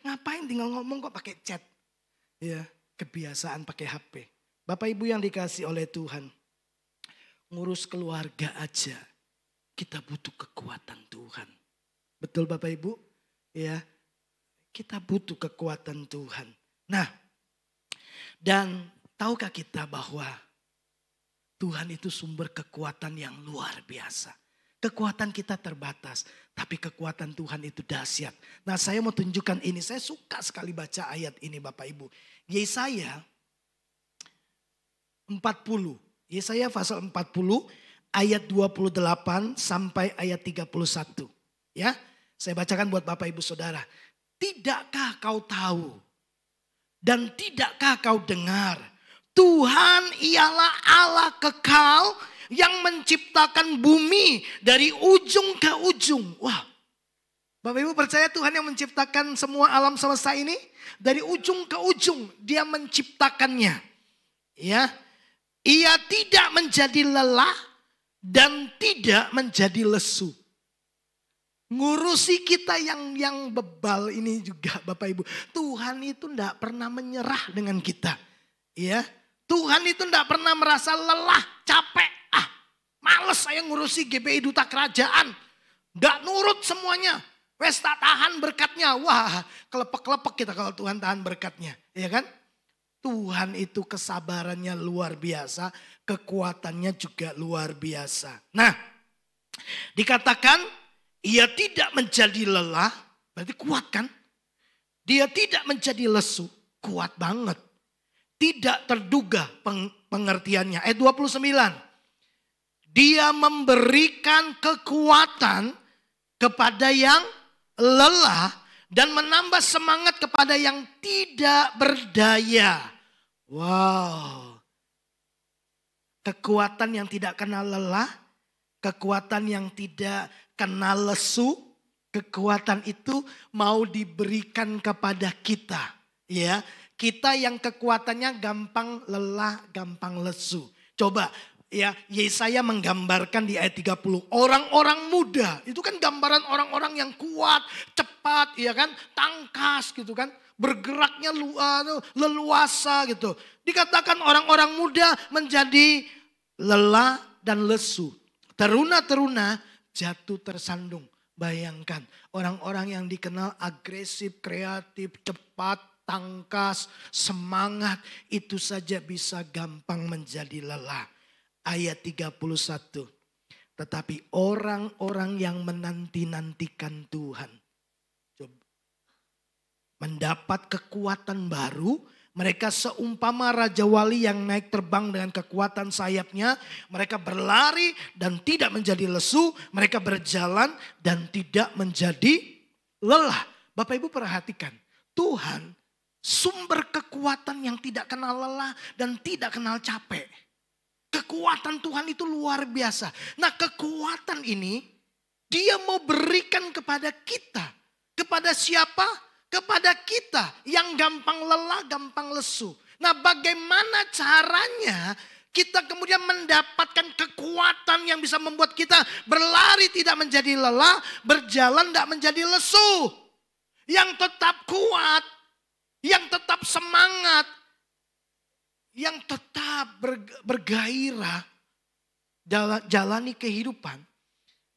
Speaker 1: Ngapain tinggal ngomong kok pakai chat. Ya, kebiasaan pakai HP. Bapak Ibu yang dikasih oleh Tuhan. Ngurus keluarga aja. Kita butuh kekuatan Tuhan. Betul Bapak Ibu? Ya. Kita butuh kekuatan Tuhan. Nah, dan tahukah kita bahwa Tuhan itu sumber kekuatan yang luar biasa. Kekuatan kita terbatas, tapi kekuatan Tuhan itu dahsyat. Nah, saya mau tunjukkan ini. Saya suka sekali baca ayat ini Bapak Ibu. Yesaya 40. Yesaya pasal 40 ayat 28 sampai ayat 31. Ya, saya bacakan buat Bapak Ibu Saudara. tidakkah kau tahu dan tidakkah kau dengar? Tuhan ialah Allah kekal yang menciptakan bumi dari ujung ke ujung. Wah, Bapak Ibu percaya Tuhan yang menciptakan semua alam semesta ini? Dari ujung ke ujung dia menciptakannya. Ya, ia tidak menjadi lelah dan tidak menjadi lesu. Ngurusi kita yang bebal ini juga Bapak Ibu. Tuhan itu tidak pernah menyerah dengan kita. Ya, Tuhan itu tidak pernah merasa lelah, capek. Males saya ngurusi GBI Duta Kerajaan. Tidak nurut semuanya. Wes tak tahan berkatnya. Wah, kelepek-kelepek kita kalau Tuhan tahan berkatnya. Ya kan? Tuhan itu kesabarannya luar biasa. Kekuatannya juga luar biasa. Nah, dikatakan ia tidak menjadi lelah, berarti kuat kan? Dia tidak menjadi lesu, kuat banget. Tidak terduga pengertiannya. Ayat 29. Dia memberikan kekuatan kepada yang lelah dan menambah semangat kepada yang tidak berdaya. Wow. Kekuatan yang tidak kenal lelah, kekuatan yang tidak kenal lesu, kekuatan itu mau diberikan kepada kita. Ya, kita yang kekuatannya gampang lelah, gampang lesu. Coba ya, Yesaya menggambarkan di ayat 30. Orang-orang muda, itu kan gambaran orang-orang yang kuat, cepat, ya kan, tangkas gitu kan. Bergeraknya leluasa gitu. Dikatakan orang-orang muda menjadi lelah dan lesu. Teruna-teruna jatuh tersandung. Bayangkan orang-orang yang dikenal agresif, kreatif, cepat, tangkas, semangat. Itu saja bisa gampang menjadi lelah. Ayat 31. Tetapi orang-orang yang menanti-nantikan Tuhan. Mendapat kekuatan baru. Mereka seumpama Raja Wali yang naik terbang dengan kekuatan sayapnya. Mereka berlari dan tidak menjadi lesu. Mereka berjalan dan tidak menjadi lelah. Bapak Ibu perhatikan. Tuhan sumber kekuatan yang tidak kenal lelah dan tidak kenal capek. Kekuatan Tuhan itu luar biasa. Nah, kekuatan ini dia mau berikan kepada kita. Kepada siapa? Kepada kita yang gampang lelah, gampang lesu. Nah, bagaimana caranya kita kemudian mendapatkan kekuatan yang bisa membuat kita berlari tidak menjadi lelah, berjalan tidak menjadi lesu. Yang tetap kuat, yang tetap semangat, yang tetap bergairah jalani kehidupan.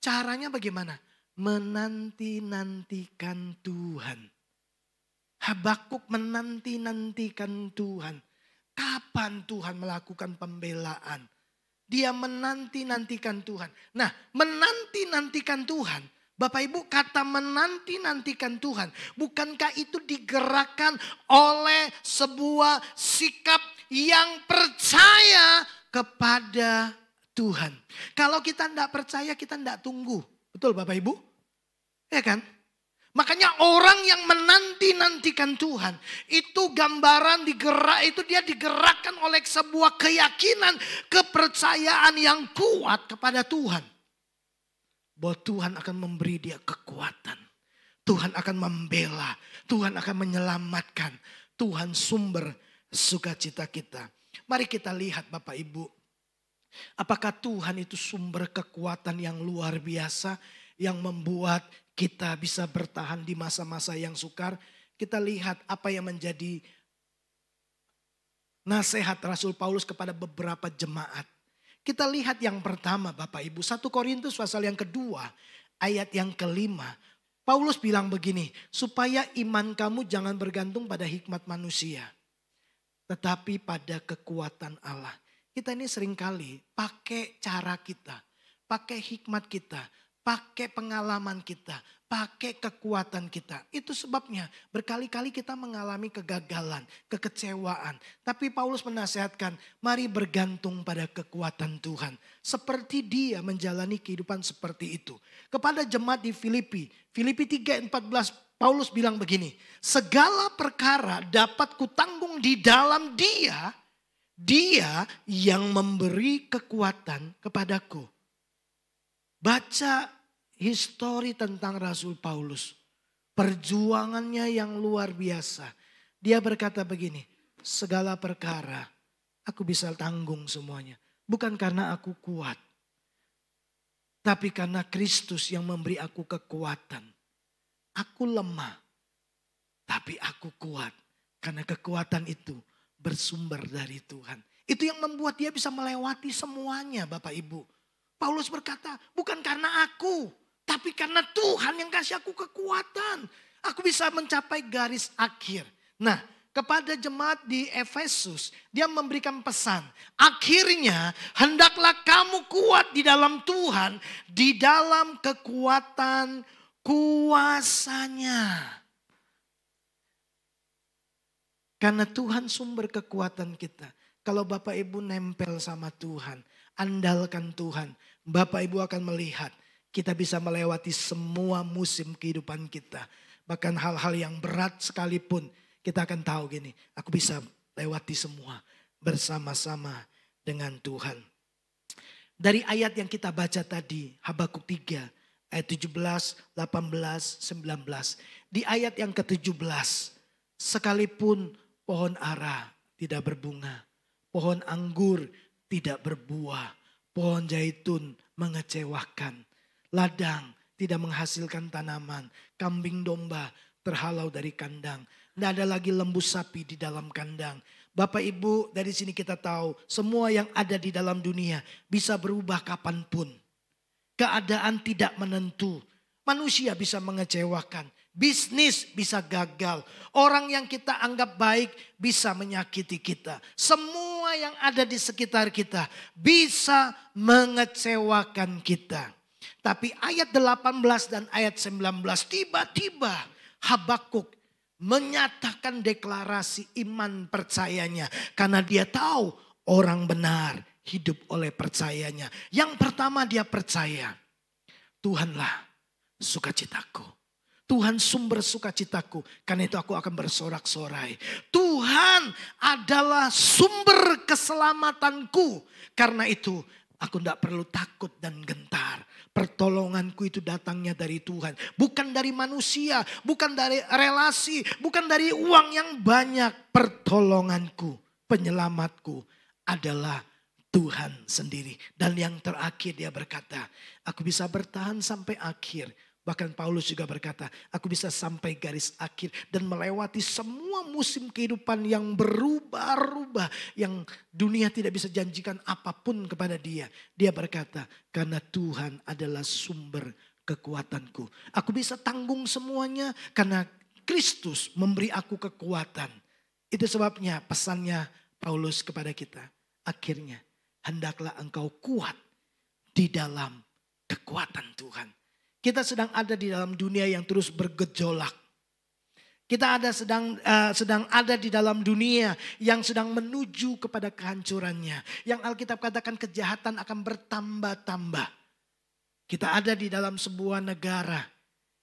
Speaker 1: Caranya bagaimana? Menanti-nantikan Tuhan. Habakuk menanti-nantikan Tuhan. Kapan Tuhan melakukan pembelaan? Dia menanti-nantikan Tuhan. Nah, menanti-nantikan Tuhan. Bapak Ibu, kata menanti-nantikan Tuhan. Bukankah itu digerakkan oleh sebuah sikap yang percaya kepada Tuhan. Kalau kita tidak percaya, kita tidak tunggu. Betul Bapak Ibu? Ya kan? Makanya orang yang menanti-nantikan Tuhan. Itu gambaran itu dia digerakkan oleh sebuah keyakinan, kepercayaan yang kuat kepada Tuhan. Bahwa Tuhan akan memberi dia kekuatan. Tuhan akan membela. Tuhan akan menyelamatkan. Tuhan sumber sukacita kita. Mari kita lihat Bapak Ibu. Apakah Tuhan itu sumber kekuatan yang luar biasa. Yang membuat kita bisa bertahan di masa-masa yang sukar. Kita lihat apa yang menjadi nasihat Rasul Paulus kepada beberapa jemaat. Kita lihat yang pertama Bapak Ibu. 1 Korintus pasal yang kedua. Ayat yang kelima. Paulus bilang begini. Supaya iman kamu jangan bergantung pada hikmat manusia. Tetapi pada kekuatan Allah. Kita ini seringkali pakai cara kita. Pakai hikmat kita. Pakai pengalaman kita, pakai kekuatan kita. Itu sebabnya berkali-kali kita mengalami kegagalan, kekecewaan. Tapi Paulus menasihatkan, mari bergantung pada kekuatan Tuhan. Seperti dia menjalani kehidupan seperti itu. Kepada jemaat di Filipi 3:14 Paulus bilang begini, segala perkara dapat kutanggung di dalam Dia yang memberi kekuatan kepadaku. Baca histori tentang Rasul Paulus. Perjuangannya yang luar biasa. Dia berkata begini, segala perkara aku bisa tanggung semuanya. Bukan karena aku kuat, tapi karena Kristus yang memberi aku kekuatan. Aku lemah, tapi aku kuat. Karena kekuatan itu bersumber dari Tuhan. Itu yang membuat dia bisa melewati semuanya, Bapak Ibu. Paulus berkata, bukan karena aku, tapi karena Tuhan yang kasih aku kekuatan. Aku bisa mencapai garis akhir. Nah, kepada jemaat di Efesus, dia memberikan pesan. Akhirnya, hendaklah kamu kuat di dalam Tuhan, di dalam kekuatan kuasanya. Karena Tuhan sumber kekuatan kita. Kalau Bapak Ibu nempel sama Tuhan, andalkan Tuhan, Bapak Ibu akan melihat kita bisa melewati semua musim kehidupan kita. Bahkan hal-hal yang berat sekalipun kita akan tahu gini, aku bisa lewati semua bersama-sama dengan Tuhan. Dari ayat yang kita baca tadi, Habakuk 3 ayat 17, 18, 19. Di ayat yang ke-17, sekalipun pohon ara tidak berbunga, pohon anggur tidak berbuah, pohon zaitun mengecewakan, ladang tidak menghasilkan tanaman, kambing domba terhalau dari kandang, tidak ada lagi lembu sapi di dalam kandang. Bapak Ibu, dari sini kita tahu semua yang ada di dalam dunia bisa berubah kapanpun. Keadaan tidak menentu. Manusia bisa mengecewakan. Bisnis bisa gagal. Orang yang kita anggap baik bisa menyakiti kita. Semua yang ada di sekitar kita bisa mengecewakan kita. Tapi ayat 18 dan ayat 19 tiba-tiba Habakuk menyatakan deklarasi iman percayanya. Karena dia tahu orang benar hidup oleh percayanya. Yang pertama dia percaya, Tuhanlah sukacitaku. Tuhan sumber sukacitaku. Karena itu aku akan bersorak-sorai. Tuhan adalah sumber keselamatanku. Karena itu aku tidak perlu takut dan gentar. Pertolonganku itu datangnya dari Tuhan. Bukan dari manusia, bukan dari relasi, bukan dari uang yang banyak. Pertolonganku, penyelamatku adalah Tuhan sendiri. Dan yang terakhir dia berkata, aku bisa bertahan sampai akhir. Bahkan Paulus juga berkata, aku bisa sampai garis akhir dan melewati semua musim kehidupan yang berubah-ubah. Yang dunia tidak bisa janjikan apapun kepada dia. Dia berkata, karena Tuhan adalah sumber kekuatanku. Aku bisa tanggung semuanya karena Kristus memberi aku kekuatan. Itu sebabnya pesannya Paulus kepada kita. Akhirnya, hendaklah engkau kuat di dalam kekuatan Tuhan. Kita sedang ada di dalam dunia yang terus bergejolak. Kita sedang ada di dalam dunia yang sedang menuju kepada kehancurannya. Yang Alkitab katakan kejahatan akan bertambah-tambah. Kita ada di dalam sebuah negara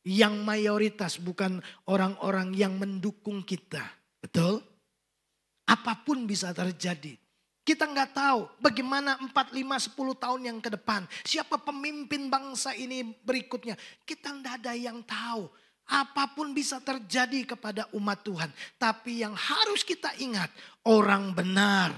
Speaker 1: yang mayoritas bukan orang-orang yang mendukung kita. Betul? Apapun bisa terjadi. Kita nggak tahu bagaimana 4, 5, 10 tahun yang ke depan. Siapa pemimpin bangsa ini berikutnya. Kita nggak ada yang tahu. Apapun bisa terjadi kepada umat Tuhan. Tapi yang harus kita ingat. Orang benar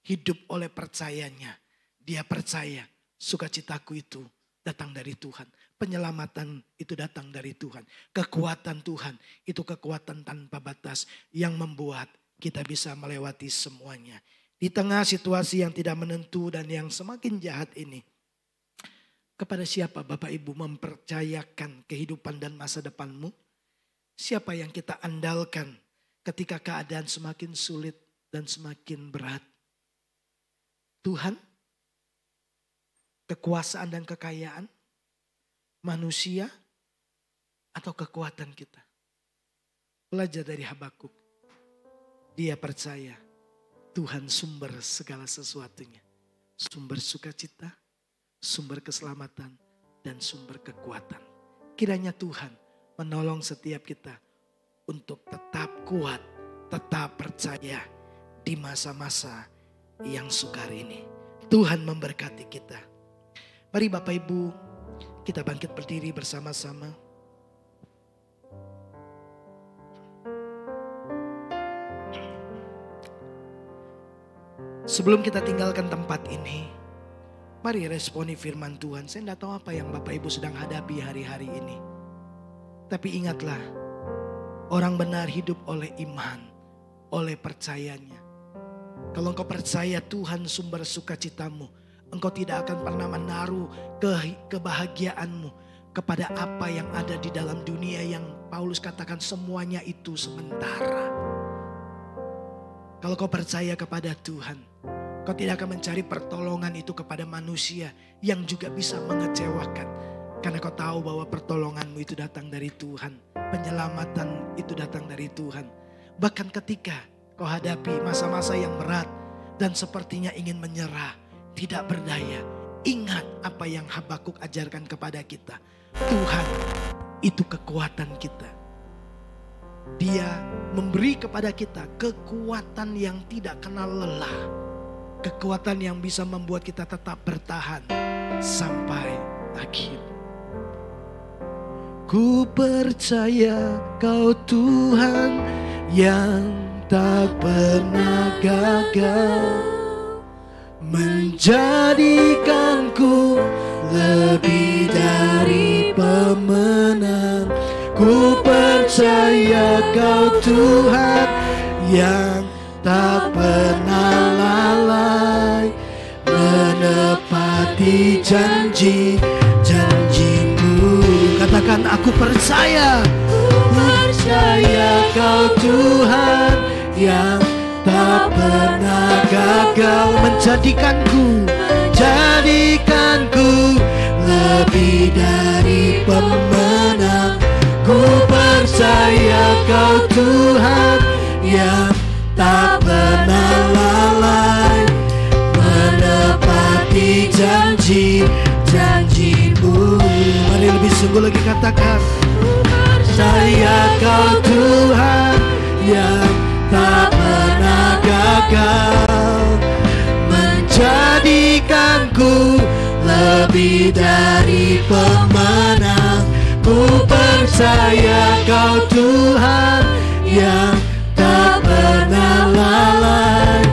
Speaker 1: hidup oleh percayanya. Dia percaya sukacitaku itu datang dari Tuhan. Penyelamatan itu datang dari Tuhan. Kekuatan Tuhan itu kekuatan tanpa batas. Yang membuat kita bisa melewati semuanya. Di tengah situasi yang tidak menentu dan yang semakin jahat ini. Kepada siapa Bapak Ibu mempercayakan kehidupan dan masa depanmu? Siapa yang kita andalkan ketika keadaan semakin sulit dan semakin berat? Tuhan? Kekuasaan dan kekayaan? Manusia? Atau kekuatan kita? Belajar dari Habakuk. Dia percaya Tuhan sumber segala sesuatunya. Sumber sukacita, sumber keselamatan, dan sumber kekuatan. Kiranya Tuhan menolong setiap kita untuk tetap kuat, tetap percaya di masa-masa yang sukar ini. Tuhan memberkati kita. Mari Bapak Ibu, kita bangkit berdiri bersama-sama. Sebelum kita tinggalkan tempat ini, mari responi firman Tuhan. Saya tidak tahu apa yang Bapak Ibu sedang hadapi hari-hari ini. Tapi ingatlah, orang benar hidup oleh iman, oleh percayanya. Kalau engkau percaya Tuhan sumber sukacitamu, engkau tidak akan pernah menaruh kebahagiaanmu kepada apa yang ada di dalam dunia yang Paulus katakan semuanya itu sementara. Kalau kau percaya kepada Tuhan, kau tidak akan mencari pertolongan itu kepada manusia yang juga bisa mengecewakan. Karena kau tahu bahwa pertolonganmu itu datang dari Tuhan. Penyelamatan itu datang dari Tuhan. Bahkan ketika kau hadapi masa-masa yang berat dan sepertinya ingin menyerah, tidak berdaya, ingat apa yang Habakuk ajarkan kepada kita. Tuhan itu kekuatan kita. Dia memberi kepada kita kekuatan yang tidak kenal lelah. Kekuatan yang bisa membuat kita tetap bertahan sampai akhir. Ku percaya Kau Tuhan yang tak pernah gagal, menjadikanku lebih dari pemenang. Ku percaya Kau Tuhan yang tak pernah lalai, menepati janji-janjimu. Katakan, aku percaya. Ku percaya Kau Tuhan yang tak pernah gagal, jadikanku lebih dari pemenang. Ku percaya Kau Tuhan yang tak pernah lalai, menepati janji-janjimu. Mari lebih sungguh lagi katakan, ku percaya Kau Tuhan yang tak pernah gagal, menjadikanku lebih dari pemenang. Ku percaya Kau Tuhan yang tak pernah lalai,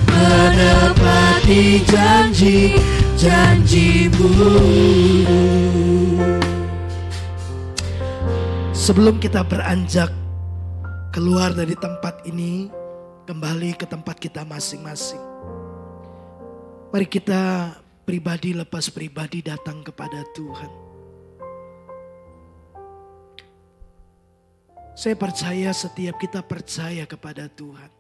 Speaker 1: menepati janji-janjimu. Sebelum kita beranjak keluar dari tempat ini, kembali ke tempat kita masing-masing, mari kita pribadi lepas pribadi datang kepada Tuhan. Saya percaya setiap kita percaya kepada Tuhan.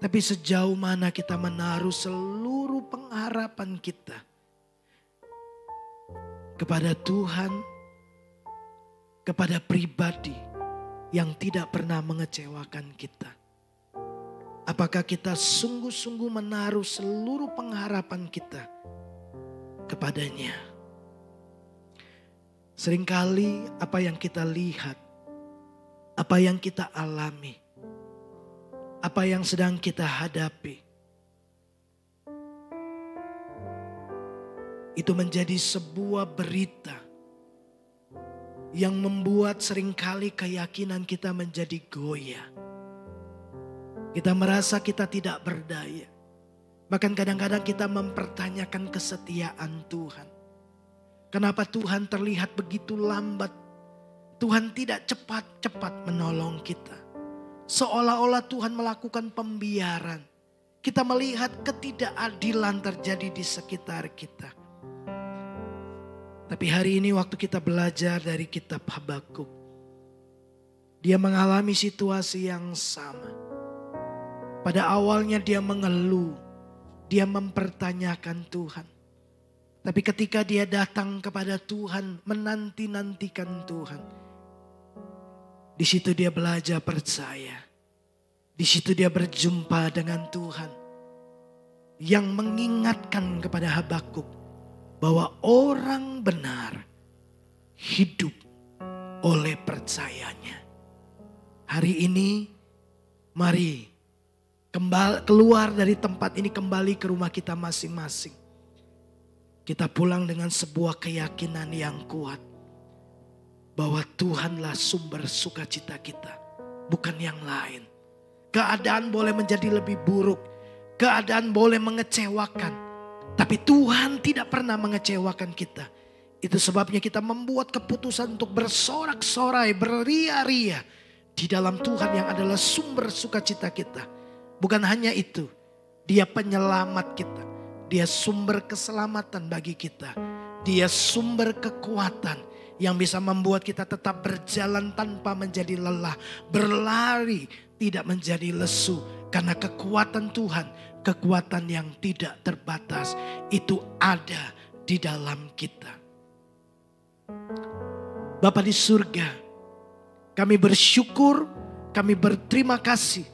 Speaker 1: Tapi sejauh mana kita menaruh seluruh pengharapan kita kepada Tuhan, kepada pribadi yang tidak pernah mengecewakan kita. Apakah kita sungguh-sungguh menaruh seluruh pengharapan kita kepadanya? Seringkali apa yang kita lihat, apa yang kita alami, apa yang sedang kita hadapi, itu menjadi sebuah berita yang membuat seringkali keyakinan kita menjadi goyah. Kita merasa kita tidak berdaya. Bahkan kadang-kadang kita mempertanyakan kesetiaan Tuhan. Kenapa Tuhan terlihat begitu lambat? Tuhan tidak cepat-cepat menolong kita. Seolah-olah Tuhan melakukan pembiaran. Kita melihat ketidakadilan terjadi di sekitar kita. Tapi hari ini waktu kita belajar dari kitab Habakuk, dia mengalami situasi yang sama. Pada awalnya dia mengeluh, dia mempertanyakan Tuhan. Tapi ketika dia datang kepada Tuhan, menanti-nantikan Tuhan, di situ dia belajar percaya. Di situ dia berjumpa dengan Tuhan yang mengingatkan kepada Habakuk bahwa orang benar hidup oleh percayanya. Hari ini mari keluar dari tempat ini, kembali ke rumah kita masing-masing. Kita pulang dengan sebuah keyakinan yang kuat bahwa Tuhanlah sumber sukacita kita, bukan yang lain. Keadaan boleh menjadi lebih buruk, keadaan boleh mengecewakan, tapi Tuhan tidak pernah mengecewakan kita. Itu sebabnya kita membuat keputusan untuk bersorak-sorai, beria-ria di dalam Tuhan yang adalah sumber sukacita kita. Bukan hanya itu, Dia penyelamat kita. Dia sumber keselamatan bagi kita. Dia sumber kekuatan yang bisa membuat kita tetap berjalan tanpa menjadi lelah. Berlari tidak menjadi lesu. Karena kekuatan Tuhan, kekuatan yang tidak terbatas, itu ada di dalam kita. Bapa di surga, kami bersyukur, kami berterima kasih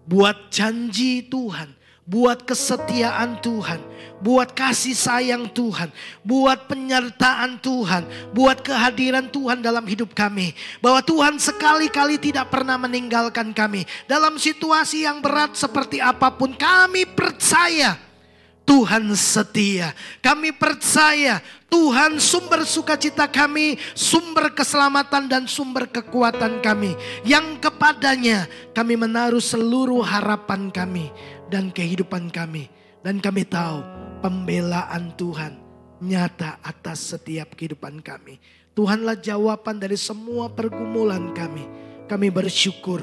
Speaker 1: buat janji Tuhan, buat kesetiaan Tuhan, buat kasih sayang Tuhan, buat penyertaan Tuhan, buat kehadiran Tuhan dalam hidup kami. Bahwa Tuhan sekali-kali tidak pernah meninggalkan kami. Dalam situasi yang berat seperti apapun, kami percaya Tuhan setia. Kami percaya Tuhan sumber sukacita kami, sumber keselamatan dan sumber kekuatan kami. Yang kepadanya kami menaruh seluruh harapan kami dan kehidupan kami. Dan kami tahu pembelaan Tuhan nyata atas setiap kehidupan kami. Tuhanlah jawaban dari semua pergumulan kami. Kami bersyukur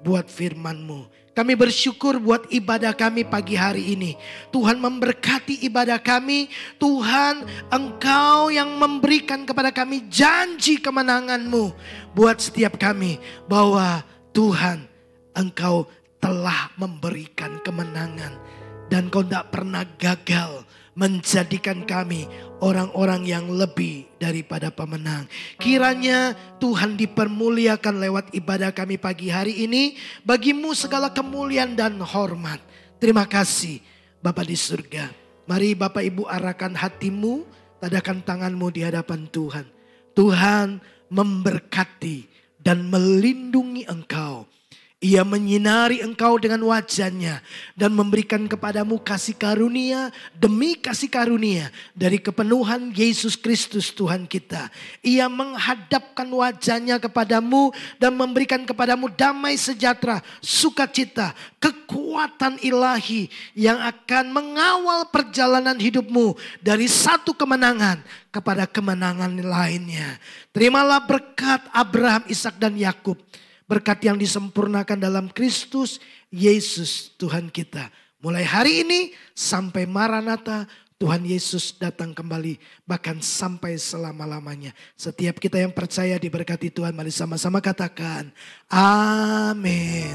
Speaker 1: buat firman-Mu. Kami bersyukur buat ibadah kami pagi hari ini. Tuhan memberkati ibadah kami. Tuhan, Engkau yang memberikan kepada kami janji kemenangan-Mu buat setiap kami. Bahwa Tuhan, Engkau telah memberikan kemenangan. Dan Kau tidak pernah gagal menjadikan kami orang-orang yang lebih daripada pemenang. Kiranya Tuhan dipermuliakan lewat ibadah kami pagi hari ini. Bagi-Mu segala kemuliaan dan hormat. Terima kasih Bapa di surga. Mari Bapak Ibu arahkan hatimu, tadakan tanganmu di hadapan Tuhan. Tuhan memberkati dan melindungi engkau. Ia menyinari engkau dengan wajahnya dan memberikan kepadamu kasih karunia demi kasih karunia dari kepenuhan Yesus Kristus Tuhan kita. Ia menghadapkan wajahnya kepadamu dan memberikan kepadamu damai sejahtera, sukacita, kekuatan ilahi yang akan mengawal perjalanan hidupmu dari satu kemenangan kepada kemenangan lainnya. Terimalah berkat Abraham, Ishak dan Yakub. Berkat yang disempurnakan dalam Kristus Yesus Tuhan kita. Mulai hari ini sampai Maranatha, Tuhan Yesus datang kembali. Bahkan sampai selama-lamanya. Setiap kita yang percaya diberkati Tuhan. Mari sama-sama katakan amin.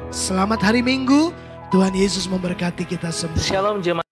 Speaker 1: Selamat hari Minggu. Tuhan Yesus memberkati kita semua.
Speaker 2: Shalom jemaat.